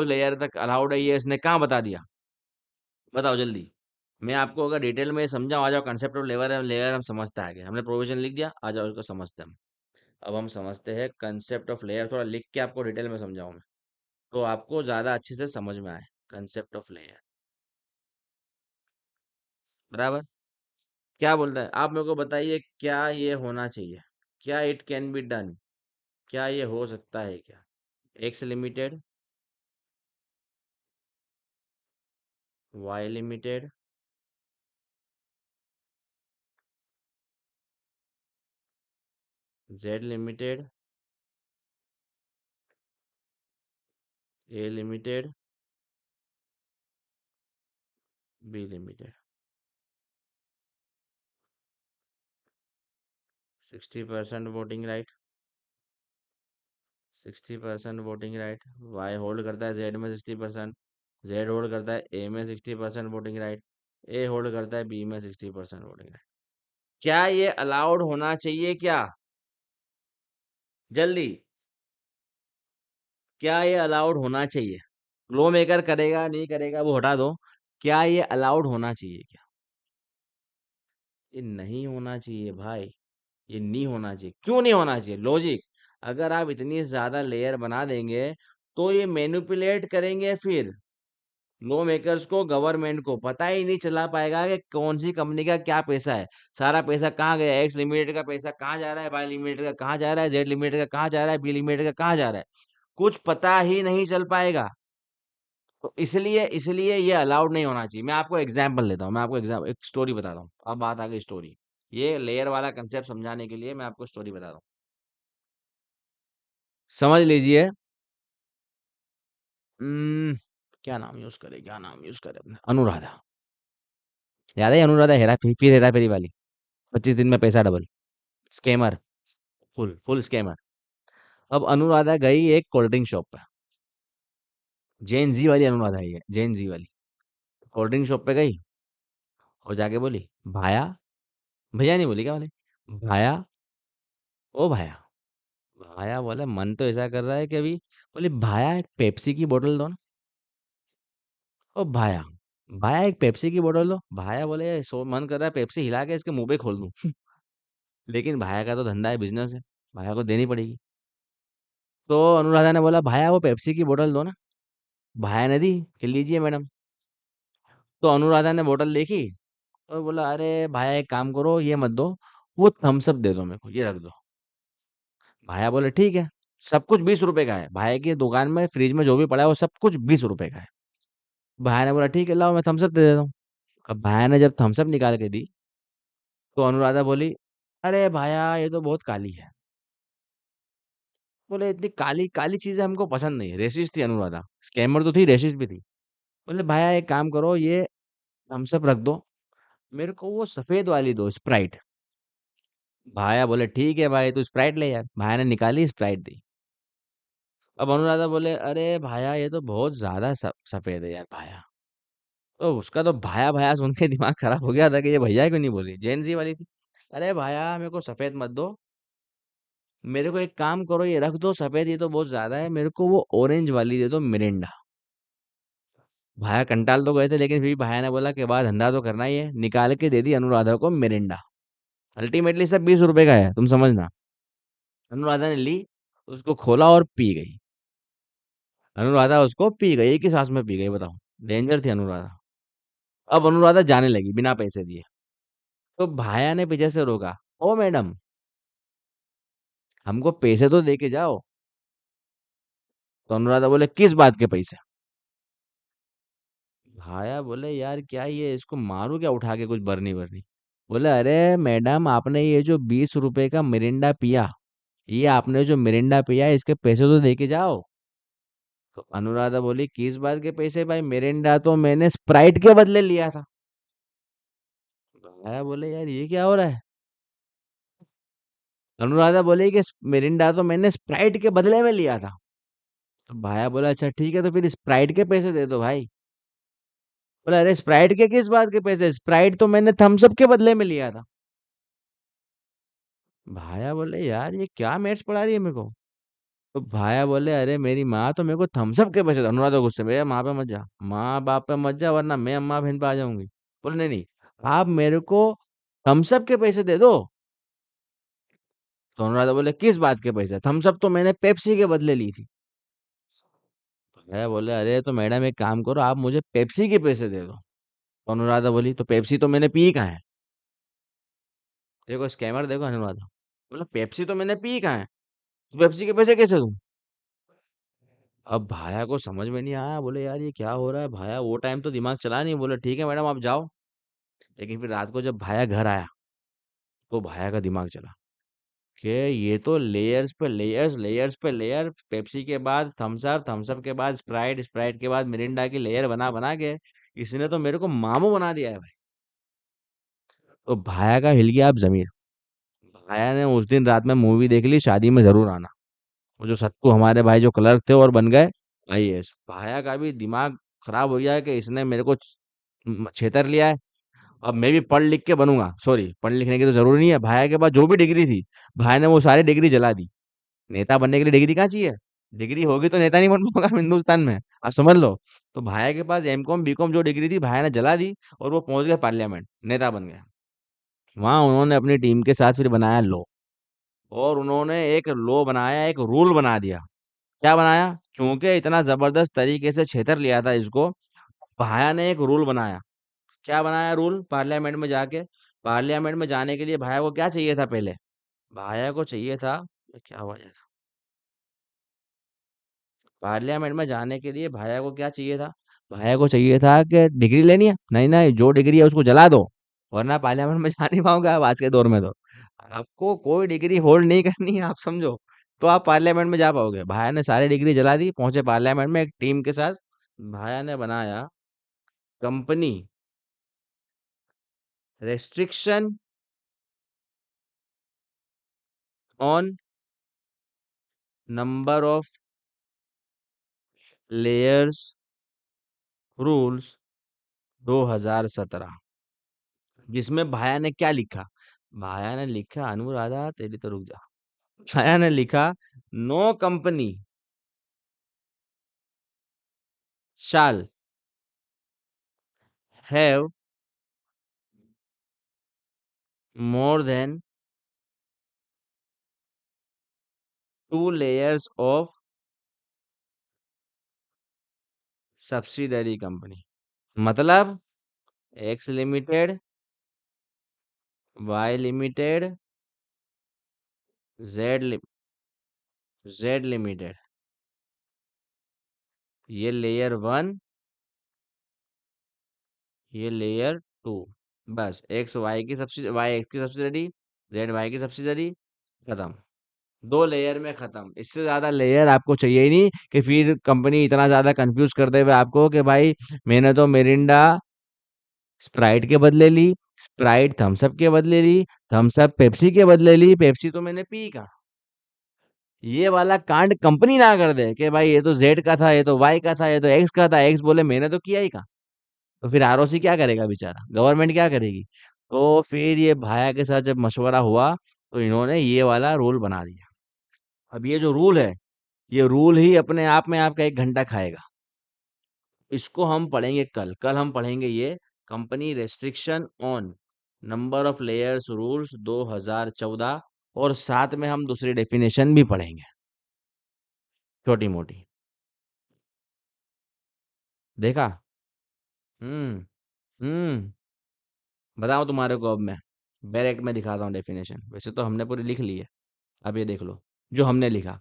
Speaker 1: लेयर तक अलाउड है, ये इसने कहाँ बता दिया, बताओ जल्दी। मैं आपको अगर डिटेल में समझाऊं, आ जाओ, कंसेप्ट ऑफ लेयर लेयर हम समझते आगे, हमने प्रोविजन लिख दिया, आ जाओ उसको समझते हैं हम। अब हम समझते हैं कंसेप्ट ऑफ लेयर, थोड़ा लिख के आपको डिटेल में समझाऊं मैं, तो आपको ज्यादा अच्छे से समझ में आए। कंसेप्ट ऑफ लेयर, बराबर। क्या बोलता है, आप मेरे को बताइए, क्या ये होना चाहिए, क्या इट कैन बी डन, क्या ये हो सकता है क्या, X limited, Y limited, Z limited, A limited, B limited, 60% voting right, 60% voting right, Y hold करता है जेड में 60%, जेड होल्ड करता है ए में 60% वोटिंग राइट, ए होल्ड करता है बी में 60% वोटिंग राइट। क्या ये अलाउड होना चाहिए क्या, जल्दी, क्या ये अलाउड होना चाहिए, लॉ मेकर करेगा नहीं करेगा वो हटा दो, क्या ये अलाउड होना चाहिए क्या, ये नहीं होना चाहिए भाई, ये नहीं होना चाहिए। क्यों नहीं होना चाहिए, लॉजिक, अगर आप इतनी ज्यादा लेयर बना देंगे तो ये मैनिपुलेट करेंगे, फिर लॉ मेकर्स को, गवर्नमेंट को पता ही नहीं चला पाएगा कि कौन सी कंपनी का क्या पैसा है, सारा पैसा कहाँ गया, एक्स लिमिटेड का पैसा कहाँ जा रहा है, वाई लिमिटेड का कहाँ जा रहा है, जेड लिमिटेड का कहाँ जा रहा है, बी लिमिटेड का कहाँ जा रहा है, कुछ पता ही नहीं चल पाएगा। तो इसलिए इसलिए ये अलाउड नहीं होना चाहिए। मैं आपको एग्जाम्पल देता हूँ, मैं आपको एग्जाम एक स्टोरी बताता हूँ, अब बात आ गई स्टोरी। ये लेयर वाला कंसेप्ट समझाने के लिए मैं आपको स्टोरी बताता हूँ, समझ लीजिए। उम्म, क्या नाम यूज़ करें, क्या नाम यूज़ करें अपने? अनुराधा। याद है अनुराधा, फिर हेरा-फेरी वाली। 25 दिन में पैसा डबल। Scammer, full scammer. अब अनुराधा गई एक कोल्ड ड्रिंक शॉप पे। जेन ज़ी वाली अनुराधा है ये, जेन ज़ी वाली। कोल्ड ड्रिंक शॉप पे गई और जाके बोली, "भाया", भैया नहीं बोली क्या बोली? "भाया, ओ भाया।" भाया बोला, मन तो ऐसा कर रहा है कि अभी, बोली, "भाया एक पेप्सी की बोतल दो ना।" "ओ भाया, भाया एक पेप्सी की बोतल दो।" भाया बोले, "सो मन कर रहा है पेप्सी हिला के इसके मुँह पे खोल दूँ।" लेकिन भाया का तो धंधा है, बिज़नेस है, भाया को देनी पड़ेगी। तो अनुराधा ने बोला, "भाया वो पेप्सी की बोतल दो ना।" भाया ने दी कि लीजिए मैडम। तो अनुराधा ने बोतल देखी और बोला, "अरे भाया एक काम करो, ये मत दो, वो थम्स अप दे दो मेरे को, ये रख दो।" भाया बोले, "ठीक है।" सब कुछ 20 रुपए का है। भाया की दुकान में फ्रिज में जो भी पड़ा है वो सब कुछ 20 रुपए का है। भाया ने बोला, "ठीक है, लाओ मैं थम्स अप दे देता हूँ।" अब भाया ने जब थम्स अप निकाल के दी, तो अनुराधा बोली, "अरे भाया ये तो बहुत काली है।" बोले, "इतनी काली काली चीज़ें हमको पसंद नहीं है।" रेसिस्ट थी अनुराधा। स्कैमर तो थी, रेसिस्ट भी थी। बोले, "भाया एक काम करो, ये थम्स अप रख दो, मेरे को वो सफ़ेद वाली दो, स्प्राइट।" भाया बोले, "ठीक है भाई, तू स्प्राइट ले यार।" भाया ने निकाली, स्प्राइट दी। अब अनुराधा बोले, "अरे भाया ये तो बहुत ज़्यादा सफ़ेद है यार भाया।" तो उसका तो भाया-भाया सुन के दिमाग खराब हो गया था कि ये भैया क्यों नहीं बोल रही? जेन ज़ी वाली थी। "अरे भाया मेरे को सफ़ेद मत दो, मेरे को एक काम करो ये रख दो सफ़ेद, ये तो बहुत ज़्यादा है, मेरे को वो ऑरेंज वाली दे दो मिरिंडा।" भाया कंटाल तो गए थे लेकिन फिर भी भाया ने बोला कि बा धंधा तो करना ही है, निकाल के दे दी अनुराधा को मिरिंडा। अल्टीमेटली सब 20 रुपए का है, तुम समझना। अनुराधा ने ली, उसको खोला और पी गई। अनुराधा उसको पी गई, एक ही सांस में पी गई, बताओ। डेंजर थी अनुराधा। अब अनुराधा जाने लगी बिना पैसे दिए। तो भाया ने पीछे से रोका, "ओ मैडम, हमको पैसे तो दे के जाओ।" तो अनुराधा बोले, "किस बात के पैसे?" भाया बोले, "यार क्या ये इसको मारूं क्या उठा के कुछ बरनी-वरनी?" बोले, "अरे मैडम आपने ये जो 20 रुपए का मिरिंडा पिया, ये आपने जो मिरिंडा पिया है इसके पैसे तो दे के जाओ।" तो अनुराधा बोली, "किस बात के पैसे भाई? मिरिंडा तो मैंने स्प्राइट के बदले लिया था।" भाया बोले, "यार ये क्या हो रहा है?" अनुराधा बोली कि मिरिंडा तो मैंने स्प्राइट के बदले में लिया था। तो भाया बोला, "अच्छा ठीक है तो फिर स्प्राइट के पैसे दे दो भाई।" बोला, "अरे स्प्राइट के किस बात के पैसे? स्प्राइट तो मैंने थम्स अप के बदले में लिया था।" भाया बोले, "यार ये क्या मैथ्स पढ़ा रही है मेरे को?" तो भाया बोले, "अरे मेरी माँ तो मेरे को थम्स अप के पैसे दे।" अनुराधा गुस्से में, "भैया माँ पे मत जा, माँ बाप पे मत जा वरना मैं अम्मा बहन पे आ जाऊंगी।" बोले, "नहीं नहीं, आप मेरे को थम्स अप के पैसे दे दो।" तो अनुराधा बोले, "किस बात के पैसे? थम्स अप तो मैंने पेप्सी के बदले ली थी।" भैया बोले, "अरे तो मैडम एक काम करो आप मुझे पेप्सी के पैसे दे दो।" तो अनुराधा बोली, "तो पेप्सी तो मैंने पी कहाँ है?" देखो स्कैमर देखो अनुराधा। बोला, "पेप्सी तो मैंने पी कहाँ है? तो पेप्सी के पैसे कैसे दूँ?" अब भाया को समझ में नहीं आया, बोले, "यार ये क्या हो रहा है?" भाया वो टाइम तो दिमाग चला नहीं, बोले, "ठीक है मैडम आप जाओ।" लेकिन फिर रात को जब भाया घर आया, तो भाया का दिमाग चला कि ये तो लेयर्स पे लेयर्स, लेयर्स पे लेयर, पेप्सी के बाद थम्स अप के बाद स्प्राइट, स्प्राइट के बाद मिरिंडा की लेयर बना बना के इसने तो मेरे को मामू बना दिया है भाई। तो भाया का हिल गया अब जमीन। भाया ने उस दिन रात में मूवी देख ली, शादी में जरूर आना। वो जो सत्तू हमारे भाई जो क्लर्क थे और बन गए आईएएस। भाया का भी दिमाग खराब हो गया है कि इसने मेरे को छेतर लिया है। अब मैं भी पढ़ लिख के बनूंगा, सॉरी पढ़ लिखने की तो जरूरी नहीं है। भाया के पास जो भी डिग्री थी, भाया ने वो सारी डिग्री जला दी। नेता बनने के लिए डिग्री कहाँ चाहिए? डिग्री होगी तो नेता नहीं बन पाऊंगा हिंदुस्तान में, आप समझ लो। तो भाया के पास एमकॉम बीकॉम जो डिग्री थी भाया ने जला दी और वो पहुंच गए पार्लियामेंट, नेता बन गया। वहां उन्होंने अपनी टीम के साथ फिर बनाया लॉ, और उन्होंने एक लॉ बनाया, एक रूल बना दिया। क्या बनाया? क्योंकि इतना जबरदस्त तरीके से छेतर लिया था इसको, भाया ने एक रूल बनाया। क्या बनाया रूल? पार्लियामेंट में जाके, पार्लियामेंट में जाने के लिए भाया को क्या चाहिए था पहले? भाया को चाहिए था, क्या हुआ यार? पार्लियामेंट में जाने के लिए भाया को क्या चाहिए था? भाया को चाहिए था कि डिग्री लेनी है, नहीं नहीं जो डिग्री है उसको जला दो, वरना पार्लियामेंट में जा नहीं पाओगे आप आज के दौर में। तो आपको कोई डिग्री होल्ड नहीं करनी है, आप समझो। तो आप पार्लियामेंट में जा पाओगे? भाया ने सारी डिग्री जला दी, पहुंचे पार्लियामेंट में एक टीम के साथ। भाया ने बनाया company restriction on number of layers rules 2017, जिसमें भाया ने क्या लिखा? भाया ने लिखा, अनुराधा तेरी तो रुक जा। भाया ने लिखा, no company shall have more than 2 layers of subsidiary company. मतलब X limited, Y limited, Z limited, ये लेयर 1, ये लेयर 2। बस एक्स वाई की सब्सिडी, वाई एक्स की सब्सिडरी, जेड वाई की सब्सिडरी, खत्म। 2 लेयर में खत्म। इससे ज्यादा लेयर आपको चाहिए ही नहीं कि फिर कंपनी इतना ज्यादा कंफ्यूज कर दे आपको कि भाई मैंने तो मिरिंडा स्प्राइट के बदले ली, स्प्राइट थम्स अप के बदले ली, थम्स अप पेप्सी के बदले ली, पेप्सी तो मैंने पी कहा। ये वाला कांड कंपनी ना कर दे कि भाई ये तो जेड का था, ये तो वाई का था, ये तो एक्स का था, एक्स बोले मैंने तो किया ही कहा। तो फिर आरओसी क्या करेगा बेचारा, गवर्नमेंट क्या करेगी? तो फिर ये भाया के साथ जब मशवरा हुआ तो इन्होंने ये वाला रूल बना दिया। अब ये जो रूल है, ये रूल ही अपने आप में आपका 1 घंटा खाएगा। इसको हम पढ़ेंगे कल। कल हम पढ़ेंगे ये company restriction on number of layers rules 2014, और साथ में हम दूसरी डेफिनेशन भी पढ़ेंगे, छोटी मोटी। देखा? हम्म। हम्म। बताओ तुम्हारे को, अब मैं डायरेक्ट में दिखाता हूँ डेफिनेशन। वैसे तो हमने पूरी लिख ली है, अब ये देख लो जो हमने लिखा।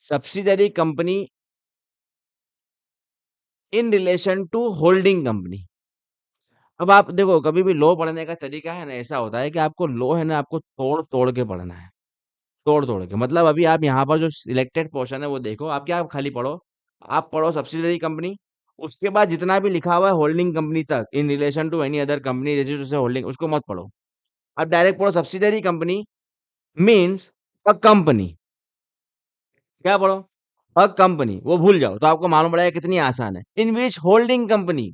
Speaker 1: Subsidiary company in relation to holding company. अब आप देखो, कभी भी लॉ पढ़ने का तरीका है ना, ऐसा होता है कि आपको लॉ है ना, आपको तोड़ तोड़ के पढ़ना है। तोड़ तोड़ के मतलब अभी आप यहाँ पर जो सिलेक्टेड पोर्शन है वो देखो, आप क्या खाली पढ़ो, आप पढ़ो सब्सिडरी कंपनी, उसके बाद जितना भी लिखा हुआ है होल्डिंग कंपनी तक, in relation to any other company, जैसे जैसे होल्डिंग, उसको मत पढ़ो। आप डायरेक्ट पढ़ो subsidiary company means a company. क्या पढ़ो? अ कंपनी, वो भूल जाओ तो आपको मालूम पड़ेगा कितनी आसान है। इन विच होल्डिंग कंपनी,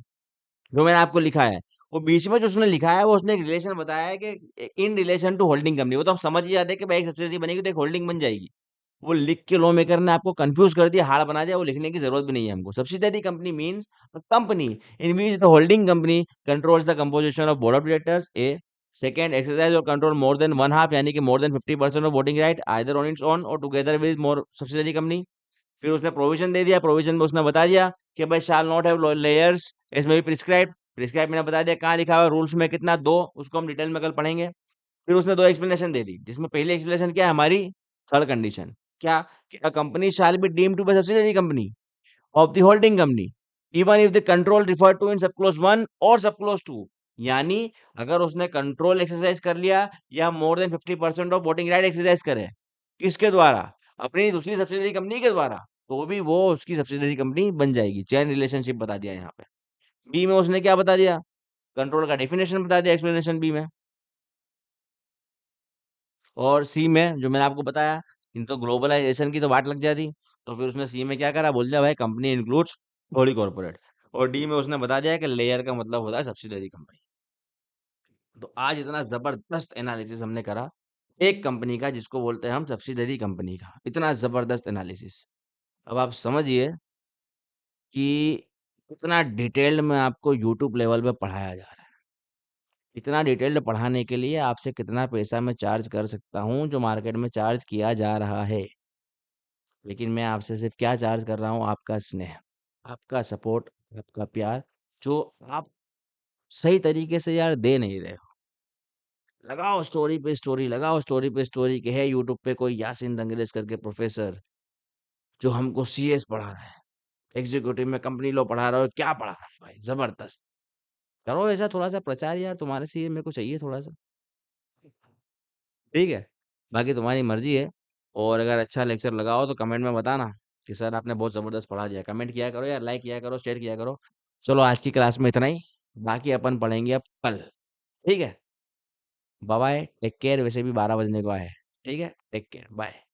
Speaker 1: जो मैंने आपको लिखा है, वो बीच में जो उसने लिखा है वो उसने एक रिलेशन बताया है कि in relation to holding company. वो तो आप समझ ही जाते हैं कि भाई एक सब्सिडरी बनेगी तो एक होल्डिंग बन जाएगी। वो लिख के लॉ मेकर ने आपको कंफ्यूज कर दिया, हार्ड बना दिया, वो लिखने की जरूरत भी नहीं है हमको। Subsidiary company means company in which the holding company controls the composition of board of directors. A second, exercise और control more than one half, यानी कि more than 50% of voting right either on its own और together with more subsidiary company. फिर उसने प्रोविजन दे दिया, प्रोविजन में उसने बता दिया कि भाई शाल नॉट हैव लेयर्स, इसमें भी प्रिस्क्राइब, प्रिस्क्राइब मैंने बता दिया कहाँ लिखा हुआ है, रूल्स में कितना, 2, उसको हम डिटेल में कल पढ़ेंगे। फिर उसने 2 एक्सप्लेनेशन दे दी, जिसमें पहली एक्सप्लेनेशन क्या है हमारी, थर्ड कंडीशन क्या, कि a company shall be deemed to be subsidiary company of the holding company even if the control refer to in sub clause 1 और सब क्लोज 2। यानी अगर उसने कंट्रोल एक्सरसाइज कर लिया या मोर than 50% of voting right exercise करे, किसके द्वारा, अपनी दूसरी सब्सिडरी कंपनी के द्वारा, तो भी वो उसकी सब्सिडरी कंपनी बन जाएगी। चैन रिलेशनशिप बता दिया यहाँ पे। बी में उसने क्या बता दिया, कंट्रोल का डेफिनेशन बता दिया एक्सप्लेनेशन बी में। और सी में जो मैंने आपको बताया, इन तो ग्लोबलाइजेशन की तो बात लग जाती, तो फिर उसने सी में क्या करा, बोल दिया भाई कंपनी इंक्लूड्स होली कॉर्पोरेट। और डी में उसने बता दिया कि लेयर का मतलब होता है सब्सिडरी कंपनी। तो आज इतना जबरदस्त एनालिसिस हमने करा एक कंपनी का, जिसको बोलते हैं हम सब्सिडरी कंपनी का, इतना जबरदस्त एनालिसिस। अब आप समझिए कि इतना डिटेल्ड में आपको यूट्यूब लेवल पे पढ़ाया जा रहा है। इतना डिटेल्ड पढ़ाने के लिए आपसे कितना पैसा मैं चार्ज कर सकता हूँ, जो मार्केट में चार्ज किया जा रहा है। लेकिन मैं आपसे सिर्फ क्या चार्ज कर रहा हूँ, आपका स्नेह, आपका सपोर्ट, आपका प्यार, जो आप सही तरीके से यार दे नहीं रहे हो। लगाओ स्टोरी पे स्टोरी, लगाओ स्टोरी पे स्टोरी, कि है यूट्यूब पे कोई यासीन रंगरेज करके प्रोफेसर जो हमको सीएस पढ़ा रहा है, एग्जीक्यूटिव में कंपनी लॉ पढ़ा रहा हो, क्या पढ़ा रहा है भाई, जबरदस्त। करो ऐसा थोड़ा सा प्रचार यार, तुम्हारे से ये मेरे को चाहिए थोड़ा सा। ठीक है, बाकी तुम्हारी मर्जी है। और अगर अच्छा लेक्चर लगा हो तो कमेंट में बताना कि सर आपने बहुत ज़बरदस्त पढ़ा दिया। कमेंट किया करो यार, लाइक किया करो, शेयर किया करो। चलो आज की क्लास में इतना ही, बाकी अपन पढ़ेंगे अब कल। ठीक है? Bye bye, take care. वैसे भी 12 बजने को आए हैं। ठीक है? Take care, bye.